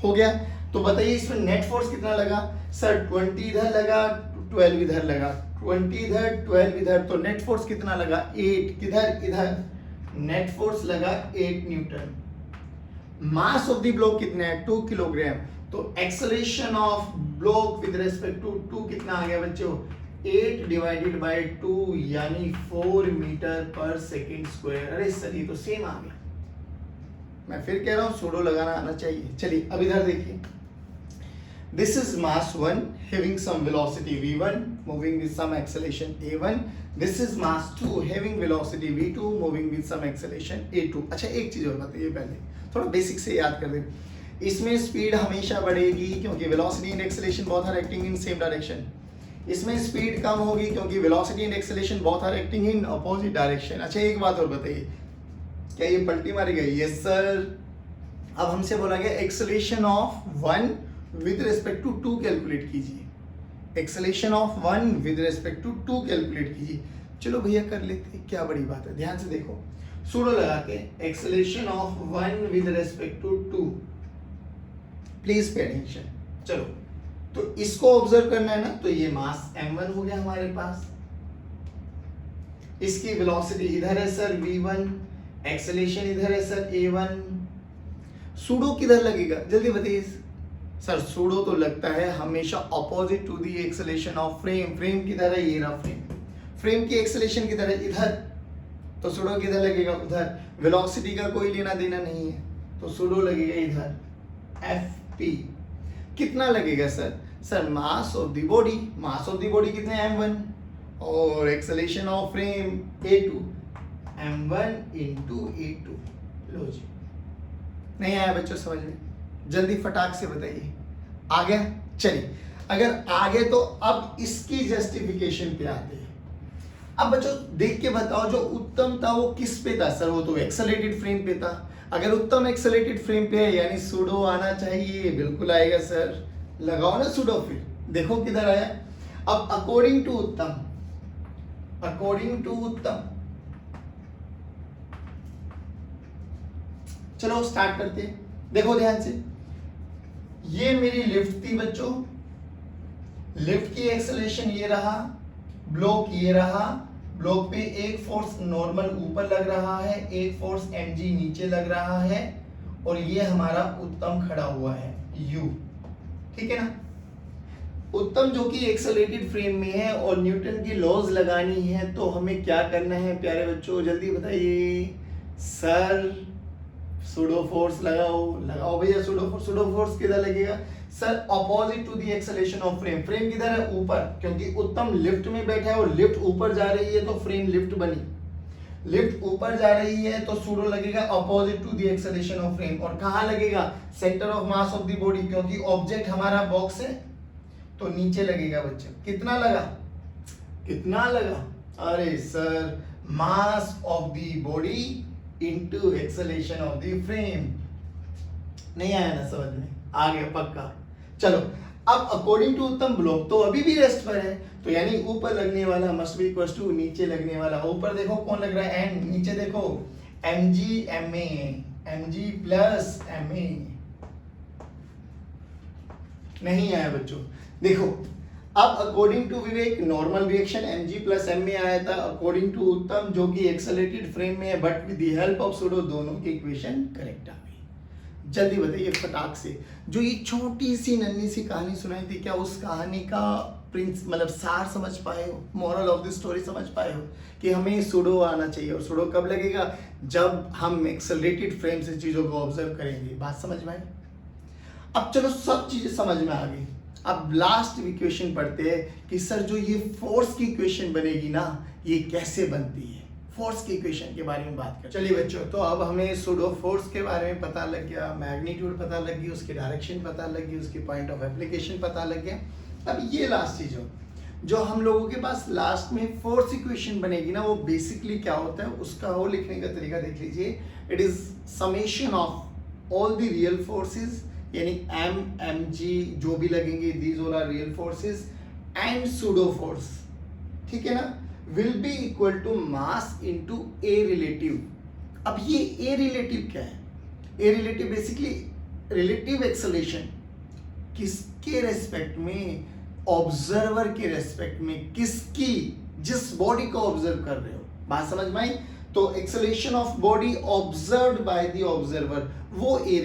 हो गया। तो बताइए इसमें नेट फोर्स कितना लगा सर, 20 इधर लगा, 12 इधर लगा, 20 इधर, 12 इधर, तो नेट फोर्स कितना लगा, 8। किधर, इधर, नेट फोर्स लगा 8 newton. Mass of the block कितना है, 2 किलोग्राम। तो acceleration of block with respect to 2 कितना आ गया बच्चों, 8/2 यानी 4 मीटर पर सेकंड स्क्वायर। अरे सर ये तो सेम आ गया, मैं फिर कह रहा हूं सूडो लगाना आना चाहिए। चलिए अब इधर देखिए, this is mass 1 having some velocity v1 moving with some acceleration a1, this is mass 2 having velocity v2 moving with some acceleration a2। अच्छा एक चीज और बताइए, पहले थोड़ा बेसिक से याद कर दें, इसमें स्पीड हमेशा बढ़ेगी क्योंकि velocity and acceleration both are acting in same direction. इसमें स्पीड कम होगी क्योंकि velocity and acceleration both are acting in opposite direction. अच्छा एक बात और बताइए, क्या ये पलटी मारेगा? Yes sir. अब हमसे बोला गया acceleration of 1 with respect to 2 calculate कीजिए। Acceleration of 1 with respect to 2 calculate कीजिए। चलो भैया कर लेते हैं, क्या बड़ी बात है। ध्यान से देखो, सूडो लगा के acceleration of 1 with respect to 2, please pay attention. चलो तो इसको ऑब्जर्व करना है ना, तो ये मास m1 हो गया हमारे पास, इसकी वेलोसिटी इधर है सर v1, एक्सेलरेशन इधर है सर a1। सूडो किधर लगेगा जल्दी बताइए सर। सूडो तो लगता है हमेशा opposite to the acceleration of frame. Frame किधर है? ये रहा फ्रेम। फ्रेम की एक्सेलरेशन किधर है? इधर। तो सूडो किधर लगेगा? उधर। वेलोसिटी का कोई लेना देना नहीं है, तो सूडो लगेगा इधर fp। कितना लगेगा sir? Sir mass of the body, mass of the body कितने? m1 और acceleration of frame a2, m1 into a2। लो जी, नहीं आया बच्चों समझ में? जल्दी फटाक से बताइए, आ गया? चलिए अगर आ गए तो अब इसकी जस्टिफिकेशन पे आते हैं। अब बच्चों देख के बताओ, जो उत्तम था वो किस पे था? सर वो तो एक्सेलरेटेड फ्रेम पे था। अगर उत्तम एक्सेलरेटेड फ्रेम पे है यानी सूडो आना चाहिए। बिल्कुल आएगा सर, लगाओ ना सूडो। फिर देखो किधर आया। अब अकॉर्डिंग टू उत्तम, अकॉर्डिंग टू उत्तम, चलो स्टार्ट करते हैं। देखो ध्यान से, ये मेरी लिफ्ट थी बच्चों, लिफ्ट की एक्सेलरेशन ये रहा, ब्लॉक ये रहा, ब्लॉक पे एक फोर्स नॉर्मल ऊपर लग रहा है, एक फोर्स mg नीचे लग रहा है, और ये हमारा उत्तम खड़ा हुआ है u। ठीक है ना? उत्तम जो कि एक्सेलरेटेड फ्रेम में है और न्यूटन की लॉज लगानी है, तो हमें क्या करना है प्यारे बच्चों जल्दी बताइए। सर सूडो फोर्स लगाओ, लगाओ भैया सूडो फोर्स। सूडो फोर्स किधर लगेगा? Sir opposite to the acceleration of frame. Frame किधर है? ऊपर, क्योंकि उत्तम लिफ्ट में बैठा है और लिफ्ट ऊपर जा रही है, तो फ्रेम लिफ्ट बनी। लिफ्ट ऊपर जा रही है तो सूडो लगेगा opposite to the acceleration of frame. और कहां लगेगा? Centre of mass of the body, क्योंकि ऑब्जेक्ट हमारा बॉक्स है तो नीचे लगेगा बच्चे। कितना लगा? कितना लगा? अरे sir mass of the body into acceleration of the frame. नहीं आया ना समझ में? आ गया पक्का। चलो अब अकॉर्डिंग टू उत्तम ब्लॉक तो अभी भी रेस्ट पर है, तो यानी ऊपर लगने वाला मस्ट बी इक्वल टू नीचे लगने वाला। ऊपर देखो कौन लग रहा है? n। नीचे देखो mg ma, mg plus ma। नहीं आया बच्चों। देखो अब according to Vivek normal reaction mg plus ma आया था। अकॉर्डिंग टू उत्तम जो कि एक्सेलरेटेड फ्रेम में है but with the help of pseudo, दोनों की इक्वेशन करेक्ट आ गई। जल्दी बताइए फटाक से, जो ये छोटी सी नन्ही सी कहानी सुनाई थी, क्या उस कहानी का प्रिंस मतलब सार समझ पाए हो? मॉरल ऑफ द स्टोरी समझ पाए हो कि हमें सूडो आना चाहिए। और सूडो कब लगेगा? जब हम एक्सेलरेटेड फ्रेम से चीजों को ऑब्जर्व करेंगे। बात समझ में आई? अब चलो सब चीजें समझ में आ गई। अब लास्ट इक्वेशन पढ़ते हैं कि सर जो ये फोर्स की इक्वेशन बनेगी ना, ये कैसे बनती है। फोर्स की इक्वेशन के बारे में बात करें। चलिए बच्चों, तो अब हमें सूडो फोर्स के बारे में पता लग गया, मैग्नीट्यूड पता लग गई, उसकी डायरेक्शन पता लग गई, उसकी पॉइंट ऑफ एप्लीकेशन पता लग गया। अब ये लास्ट चीज हो जो हम लोगों के पास लास्ट में फोर्स इक्वेशन बनेगी ना, वो बेसिकली क्या होता है उसका वो लिखने का तरीका देख लीजिए। It is summation of all the real forces, यानी m mg जो भी लगेंगे, these all are real forces and pseudo force. ठीक है ना? will be equal to mass into a relative। अब ये a relative क्या है? a relative basically relative acceleration किसके रेस्पेक्ट में? ऑब्जर्वर के रेस्पेक्ट में। किसकी? जिस बॉडी को ऑब्जर्व कर रहे हो। बात समझ में आई? तो acceleration of body observed by the observer, वो a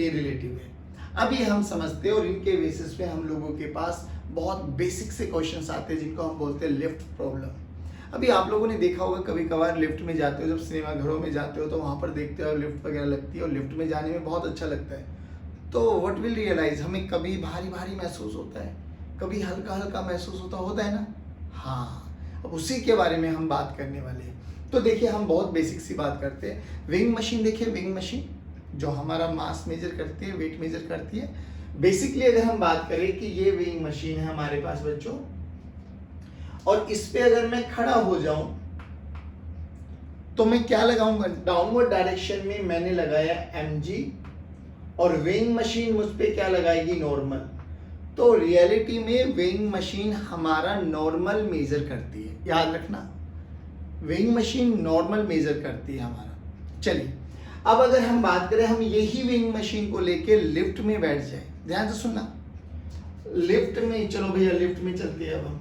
relative है। अभी हम समझते हैं और इनके बेसिस पे हम लोगों के पास बहुत बेसिक से क्वेश्चंस आते हैं जिनको हम बोलते हैं लिफ्ट प्रॉब्लम। अभी आप लोगों ने देखा होगा कभी कभार लिफ्ट में जाते हो, जब सिनेमा घरों में जाते हो तो वहाँ पर देखते हो लिफ्ट वगैरह लगती है और लिफ्ट में जाने में बहुत अच्छा लगता है। तो व्हाट विल रियलाइज, हमें कभी भारी भारी महसूस होता है, कभी हल्का हल्का महसूस होता है ना। हाँ, अब उसी के बारे में हम बात करने वाले हैं। तो देखिए हम बहुत बेसिक सी बात करते हैं। विंग मशीन देखिए, विंग मशीन जो हमारा मास मेजर करती है, वेट मेजर करती है। बेसिकली अगर हम बात करें कि ये विंग मशीन है हमारे पास बच्चों, और इस पे अगर मैं खड़ा हो जाऊं तो मैं क्या लगाऊंगा, डाउनवर्ड डायरेक्शन में मैंने लगाया mg और वेइंग मशीन मुझ पे क्या लगाएगी, नॉर्मल। तो रियलिटी में वेइंग मशीन हमारा नॉर्मल मेजर करती है, याद रखना, वेइंग मशीन नॉर्मल मेजर करती है हमारा। चलिए अब अगर हम बात करें, हम यही वेइंग मशीन को लेके लिफ्ट में बैठ जाए, ध्यान से सुनना, लिफ्ट में, चलो भैया लिफ्ट में चलते हैं अब हम,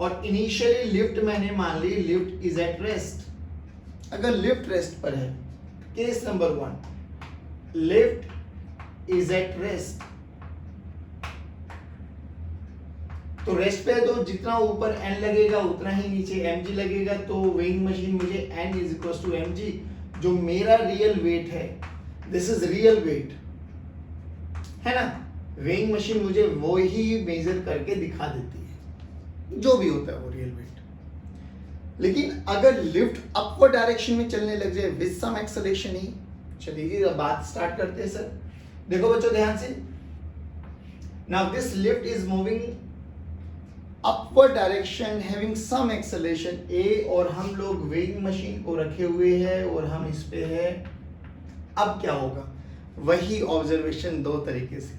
और इनिशियली लिफ्ट मैंने मान ली लिफ्ट इज एट रेस्ट। अगर लिफ्ट रेस्ट पर है, case number 1, lift is at rest, तो रेस्ट पे है तो जितना ऊपर n लगेगा उतना ही नीचे mg लगेगा, तो वेइंग मशीन मुझे n is equal to mg, जो मेरा रियल वेट है, दिस इज रियल वेट, है ना, वेइंग मशीन मुझे वो ही मेजर करके दिखा देती है, जो भी होता है वो रियल वेट। लेकिन अगर लिफ्ट अपवर्ड डायरेक्शन में चलने लग जाए विद सम एक्सेलरेशन ही, चलिए बात स्टार्ट करते हैं सर। देखो बच्चों ध्यान से, now this lift is moving upward direction having some acceleration a, और हम लोग वेइंग मशीन को रखे हुए हैं और हम इस पे है। अब क्या होगा, वही ऑब्जर्वेशन दो तरीके से,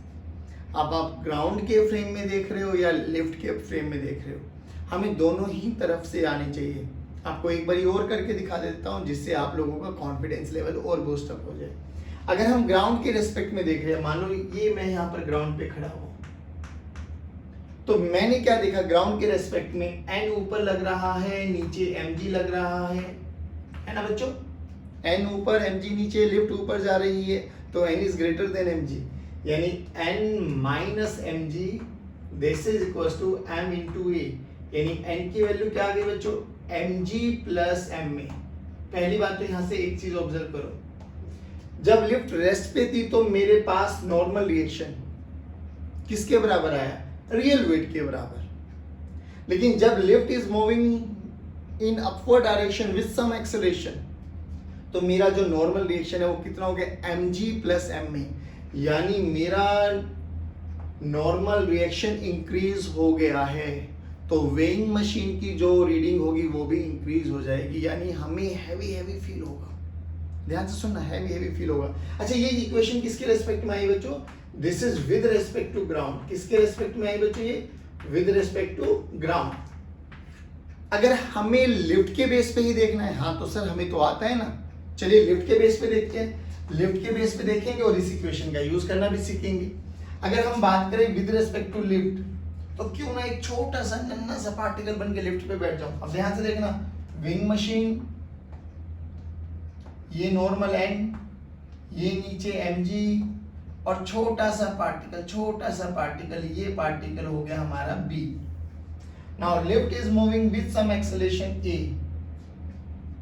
अब आप ग्राउंड के फ्रेम में देख रहे हो या लिफ्ट के फ्रेम में देख रहे हो, हमें दोनों ही तरफ से आनी चाहिए। आपको एक बारी और करके दिखा देता हूं जिससे आप लोगों का कॉन्फिडेंस लेवल और बूस्ट अप हो जाए। अगर हम ग्राउंड के रेस्पेक्ट में देख रहे हैं, मान लो ये मैं यहाँ पर ग्राउंड पे खड़ा हूँ, तो मैंने क्या देखा, ग्राउंड के रेस्पेक्ट में n ऊपर लग रहा है, नीचे mg लग रहा है ना बच्चों, n ऊपर mg नीचे, लिफ्ट ऊपर जा रही है, तो n is greater than mg, यानी n minus mg this is equals to m into a, यानी n की वैल्यू क्या आ गई बच्चों, mg प्लस ma। पहली बात तो यहाँ से एक चीज ऑब्जर्व करो, जब लिफ्ट रेस्ट पे थी तो मेरे पास नॉर्मल रिएक्शन किसके बराबर आया, रियल वेट के बराबर। लेकिन जब lift is moving in upward direction with some acceleration, तो मेरा जो नॉर्मल रिएक्शन है वो कितना हो गया, mg प्लस ma, यानी मेरा नॉर्मल रिएक्शन इंक्रीज हो गया है, तो वेइंग मशीन की जो रीडिंग होगी वो भी इंक्रीज हो जाएगी, यानी हमें हैवी हैवी फील होगा। ध्यान से सुनना, हैवी हैवी फील होगा। अच्छा ये इक्वेशन किसके रेस्पेक्ट में आई बच्चों, this is with respect to ground, किसके रेस्पेक्ट में आई बच्चों, ये विद रेस्पेक्ट टू ग्राउंड। अगर हमें लिफ्ट के बेस पे ही देखना है, हाँ तो सर हमें तो आता है ना, चलिए लिफ्ट के बेस पे देखते हैं, लिफ्ट के बेस पे देखेंगे और इस इक्वेशन का यूज करना भी सीखेंगे। अगर हम बात करें विद रेस्पेक्ट टू लिफ्ट, तो क्यों ना एक छोटा सा नन्हा सा पार्टिकल बन के लिफ्ट पे बैठ जाऊं। अब ध्यान से देखना, विंग मशीन, ये नॉर्मल एंड, ये नीचे mg, और छोटा सा पार्टिकल, ये पार्टिकल हो गया हमारा b। Now lift is moving with some acceleration a,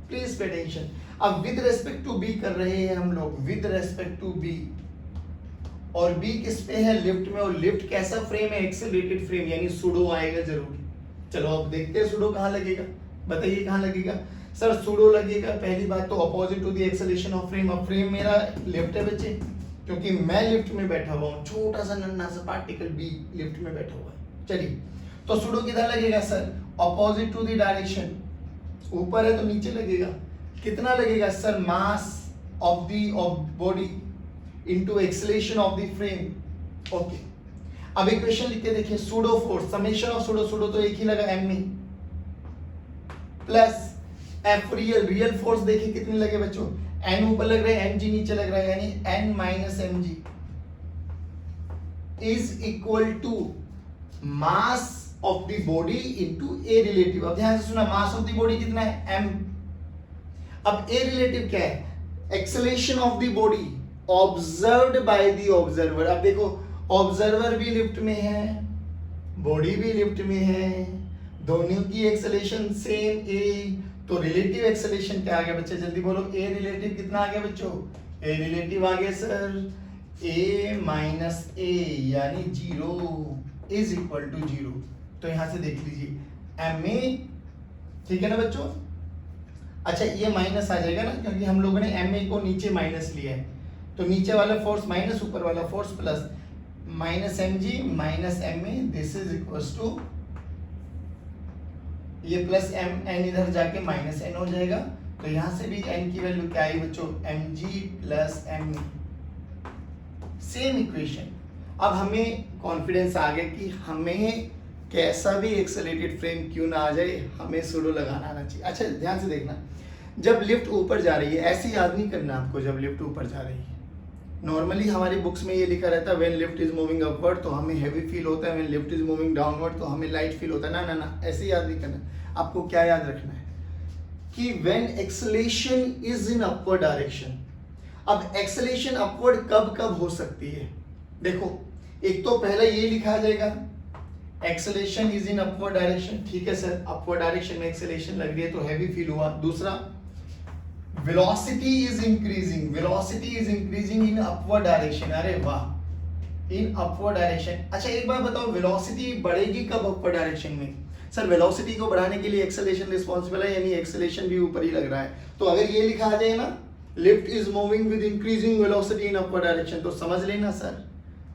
please pay attention. अब विद रेस्पेक्ट टू b कर रहे हैं हम लोग, विद रेस्पेक्ट टू b, और b किस पे है, लिफ्ट में, और लिफ्ट कैसा फ्रेम है, एक्सेलरेटेड फ्रेम, यानी सुडो आएगा जरूर। चलो अब देखते हैं सुडो कहाँ लगेगा, बताइए कहाँ लगेगा सर, सुडो लगेगा पहली बात तो opposite to the acceleration of frame. अब फ्रेम मेरा लिफ्ट है बच्चे, क्योंकि मैं लिफ्ट में बैठा हुआ हूँ, छोटा सा नन्हा सा पार्टिकल b लिफ्ट में बैठा हुआ है। चलिए तो सुडो किधर लगेगा sir, opposite to the direction, ऊपर है तो नीचे लगेगा। कितना लगेगा sir, mass of the body into acceleration of the frame. Okay, अब इक्वेशन लिख के देखिए, pseudo force, summation of pseudo तो एक ही लगा m में, प्लस f रियल फोर्स देखिए कितने लगे बच्चों, n ऊपर लग रहा है, mg नीचे लग रहा है, यानी n minus mg is equal to mass of the body into a relative. अब ध्यान से सुना, मास ऑफ द बॉडी कितना है, m। अब a रिलेटिव क्या है, acceleration of the body observed by the observer. अब देखो ऑब्जर्वर भी लिफ्ट में है, बॉडी भी लिफ्ट में है, दोनों की एक्सेलरेशन सेम a, तो रिलेटिव एक्सेलरेशन क्या आ गया बच्चे, जल्दी बोलो, a रिलेटिव कितना आ गया बच्चों, a रिलेटिव आ गया सर a माइनस a, यानी 0 इज इक्वल टू 0। तो यहां से देख लीजिए ma, ठीक है ना बच्चों। अच्छा ये माइनस आ जाएगा ना, क्योंकि हम लोगों ने ma को नीचे माइनस लिया है, तो नीचे वाला फोर्स माइनस, ऊपर वाला force plus, minus mg minus ma, this is equal to ये प्लस एम एन इधर जाके माइनस एन हो जाएगा, तो यहां से भी एन की वैल्यू क्या आई बच्चों, m g plus m a, same equation. अब हमें कॉन्फिडेंस आ गया कि हमें कैसा भी एक्सेलरेटेड फ्रेम क्यों ना आ जाए, हमें सूडो लगाना आना चाहिए। अच्छा ध्यान से देखना, जब लिफ्ट ऊपर जा रही है, ऐसे याद नहीं करना आपको, जब लिफ्ट ऊपर जा रही है नॉर्मली हमारी बुक्स में ये लिखा रहता है when lift is moving upward तो हमें हैवी फील होता है, when lift is moving downward तो हमें लाइट फील होता है। ना ना ना, ऐसे याद नहीं करना। आपको क्या याद रखना है कि when acceleration is in upward direction. अब एक्सेलेरेशन अपवर्ड कब कब हो सकती है, देखो एक तो पहले ये लिखा जाएगा acceleration is in upward direction, ठीक है सर, अपवर्ड डायरेक्शन में एक्सेलेरेशन लग रही है तो हैवी फील हुआ। दूसरा velocity is increasing in upward direction, अरे वाह, in upward direction। अच्छा एक बार बताओ velocity बढ़ेगी कब upward direction में, सर velocity को बढ़ाने के लिए acceleration responsible है, यानी acceleration भी ऊपर ही लग रहा है। तो अगर ये लिखा आ जाए ना lift is moving with increasing velocity in upward direction, तो समझ लेना सर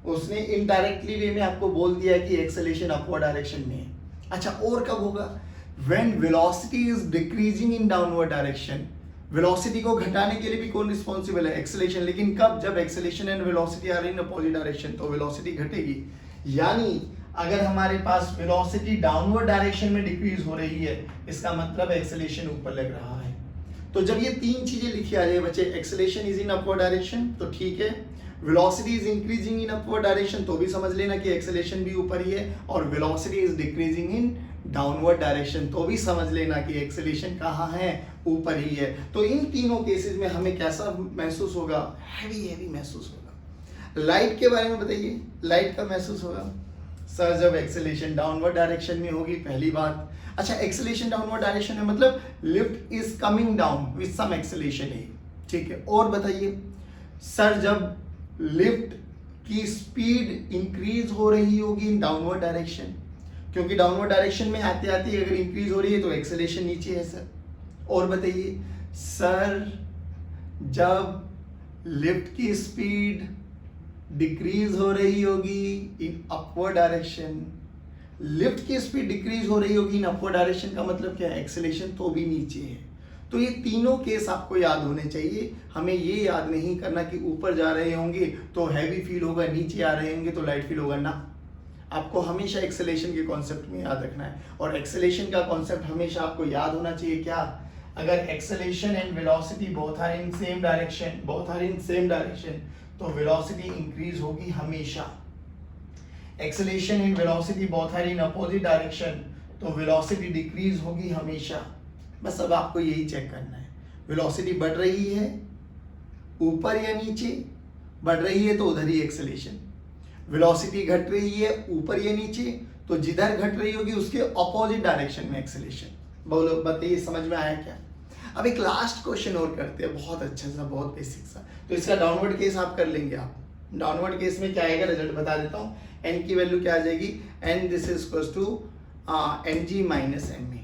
उसने इनडायरेक्टली वे में आपको बोल दिया है कि acceleration upward direction में है। अच्छा और कब होगा, when velocity is decreasing in downward direction, velocity को घटाने के लिए भी कौन रिस्पॉन्सिबल है, एक्सेलेरेशन। लेकिन कब, जब acceleration and velocity are in opposite direction तो वेलोसिटी घटेगी। यानी अगर हमारे पास वेलोसिटी डाउनवर्ड डायरेक्शन में डिक्रीज हो रही है, इसका मतलब एक्सेलेरेशन ऊपर लग रहा है। तो जब ये तीन चीजें लिखी आ जाए बच्चे, acceleration is in upward direction तो ठीक है, velocity is increasing in upward direction तो भी समझ लेना कि एक्सेलेरेशन भी ऊपर ही है, और velocity is decreasing in downward direction तो भी समझ लेना कि एक्सेलेरेशन कहाँ है, ऊपर ही है। तो इन तीनों केसेस में हमें कैसा महसूस होगा, हैवी महसूस होगा। लाइट के बारे में बताइए, लाइट का महसूस होगा सर जब एक्सेलेरेशन डाउनवर्ड डायरेक्शन में होगी, पहली बात। अच्छा एक्सेलेरेशन डाउनवर्ड डायरेक्शन में मतलब lift is coming down with some acceleration है, ठीक है। और बताइए सर जब लिफ्ट की स्पीड इंक्रीज हो रही होगी इन डाउनवर्ड डायरेक्शन, क्योंकि डाउनवर्ड डायरेक्शन में आते आते अगर इंक्रीज हो रही है तो एक्सेलेरेशन नीचे है सर। और बताइए सर जब लिफ्ट की स्पीड डिक्रीज हो रही होगी इन अपवर्ड डायरेक्शन, लिफ्ट की स्पीड डिक्रीज हो रही होगी इन अपवर्ड डायरेक्शन का मतलब क्या है, एक्सेलेरेशन तो भी नीचे है। तो ये तीनों केस आपको याद होने चाहिए। हमें ये याद नहीं करना कि ऊपर जा रहे होंगे तो हैवी फील होगा, नीचे आ रहे होंगे तो लाइट फील होगा, ना। आपको हमेशा एक्सेलेरेशन के कॉन्सेप्ट में याद रखना है, और एक्सेलेरेशन का कॉन्सेप्ट हमेशा आपको याद होना चाहिए क्या, अगर acceleration and velocity both are in same direction तो वेलोसिटी इंक्रीज होगी हमेशा। Acceleration and velocity both are in opposite direction तो वेलोसिटी डिक्रीज होगी हमेशा। बस अब आपको यही चेक करना है, वेलोसिटी बढ़ रही है ऊपर या नीचे, बढ़ रही है तो उधर ही एक्सेलेरेशन, वेलोसिटी घट रही है ऊपर या नीचे तो जिधर घट रही होगी उसके ऑपोजिट डायरेक्शन में एक्सेलेरेशन। बोलो बताइए समझ में आया क्या। अब एक लास्ट क्वेश्चन और करते हैं, बहुत अच्छा सा, बहुत बेसिक सा। तो इसका डाउनवर्ड केस आप कर लेंगे। आप डाउनवर्ड केस में क्या आएगा, रिजल्ट बता देता हूँ। एन की वैल्यू क्या आ जाएगी, n this is equals to M g minus m a,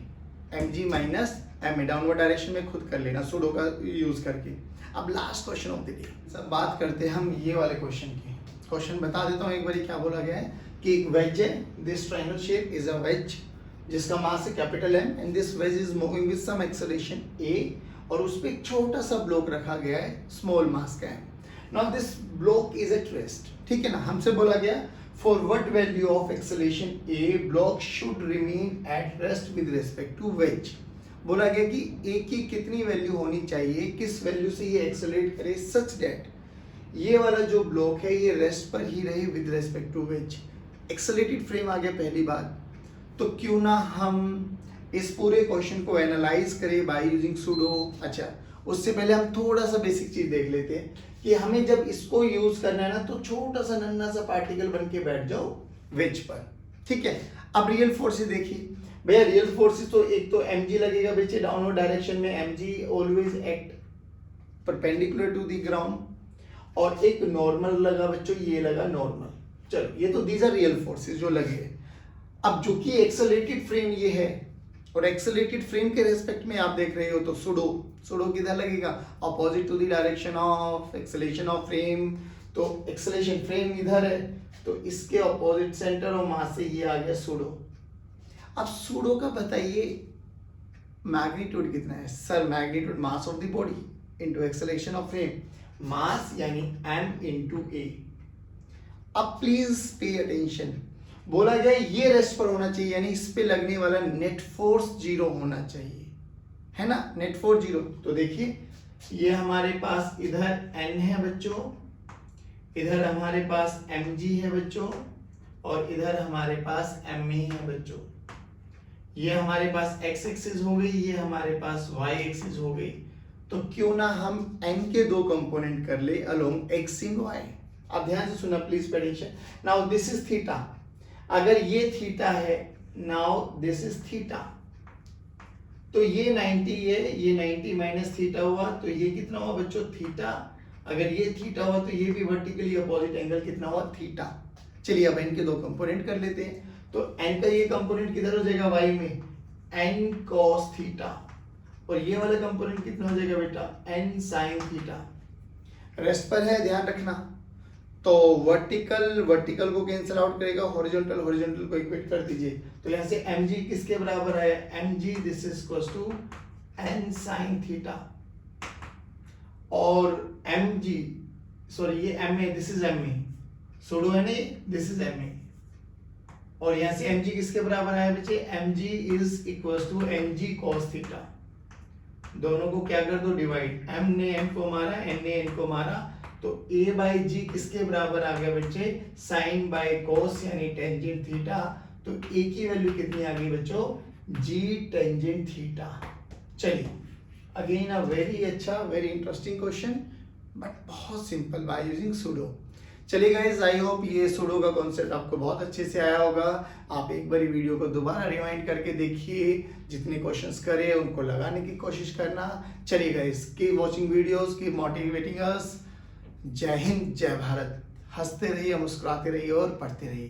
m g minus m a. Downward direction में खुद कर लेना सूडो का यूज करके। अब last question of the day, सब बात करते हैं हम ये वाले क्वेश्चन की। क्वेश्चन बता देता हूँ एक बार क्या बोला गया है कि एक वेज है, this triangle shape is a wedge जिसका मास है capital M and this wedge is moving with some acceleration a, और उस पे एक छोटा सा ब्लॉक रखा गया है स्मॉल मास का है। Now this block is at rest, ठीक है ना। हमसे बोला गया for what value of acceleration a block should remain at rest with respect to wedge. बोला गया कि ए की कितनी वैल्यू होनी चाहिए, किस वैल्यू से ये एक्सेलरेट करे सच दैट ये वाला जो ब्लॉक है ये रेस्ट पर ही रहे with respect to wedge. Accelerated frame आ गया पहली बात, तो क्यों ना हम इस पूरे क्वेश्चन को एनालाइज करें बाय यूजिंग सूडो। अच्छा उससे पहले हम थोड़ा सा बेसिक चीज देख लेते हैं कि हमें जब इसको यूज करना है ना तो छोटा सा नन्हा सा पार्टिकल बन के बैठ जाओ वेज पर, ठीक है। अब रियल फोर्सेस देखिए भैया, रियल फोर्सेस तो एक तो mg लगेगा बच्चे डाउनवर्ड डायरेक्शन में, mg always act perpendicular to the ground, और एक नॉर्मल लगा बच्चों, ये लगा नॉर्मल। चलो ये तो दीज आर रियल फोर्सेस जो लगे। अब जो कि एक्सेलरेटेड फ्रेम ये है, और एक्सेलरेटेड फ्रेम के रेस्पेक्ट में आप देख रहे हो तो सूडो किधर लगेगा, opposite to the direction of acceleration of frame. तो एक्सेलरेशन फ्रेम इधर है तो इसके अपोजिट सेंटर ऑफ मास से ये आ गया सूडो। अब सूडो का बताइए मैग्नीट्यूड कितना है sir? Magnitude mass of the body into acceleration of frame, mass यानी m इनटू a। अब प्लीज पे अटेंशन, बोला गया ये रेस्ट पर होना चाहिए, यानी इस पे लगने वाला नेट फोर्स 0 होना चाहिए, है ना, नेट फोर्स 0। तो देखिए ये हमारे पास इधर n है बच्चों, इधर हमारे पास mg है बच्चों, और इधर हमारे पास ma है बच्चों। ये हमारे पास x एक्सिस हो गई, ये हमारे पास y एक्सिस हो गई। तो क्यों ना हम n के दो कंपोनेंट कर ले अलोंग x इन y। अब ध्यान से सुना please prediction. Now this is theta, अगर ये थीटा है, नाउ दिस इज थीटा, तो ये 90 है, ये 90 माइनस थीटा हुआ, तो ये कितना हुआ बच्चों? थीटा। अगर ये थीटा हुआ तो ये भी वर्टिकली अपोजिट एंगल कितना हुआ? थीटा। चलिए अब n के दो कंपोनेंट कर लेते हैं। तो n का ये कंपोनेंट किधर हो जाएगा? y में, n cos थीटा, और ये वाला कंपोनेंट कितना हो जाएगा बेटा? n sin theta. रेस्ट पर है, ध्यान रखना। तो वर्टिकल को कैंसिल आउट करेगा, हॉरिजॉन्टल को इक्वेट कर दीजिए। तो यहाँ से mg किसके बराबर है? mg this is equals to n sin theta, और mg सॉरी ये ma, this is ma, pseudo है नहीं, दिस इज ma, और यहाँ से mg किसके बराबर है बच्चे? mg is equals to mg cos theta. दोनों को क्या कर दो? डिवाइड। m ने m को मारा, n ने n को मारा, तो a बाई जी किसके बराबर आ गया बच्चे? साइन बाई कोस यानी टेंजेंट थीटा। तो a की वैल्यू कितनी आ गई बच्चों? g tangent theta. चलिए अगेन अ वेरी अच्छा, वेरी इंटरेस्टिंग क्वेश्चन, बट बहुत सिंपल बाय यूजिंग सुडो। चलिए गाइस, आई होप ये सुडो का कॉन्सेप्ट आपको बहुत अच्छे से आया होगा। आप एक बार वीडियो को दोबारा रिवाइंड करके देखिए, जितने क्वेश्चंस करे उनको लगाने की कोशिश करना। चलिए guys, keep watching videos, keep motivating अस। जय हिंद, जय भारत। हंसते रहिए, मुस्कुराते रहिए और पढ़ते रहिए।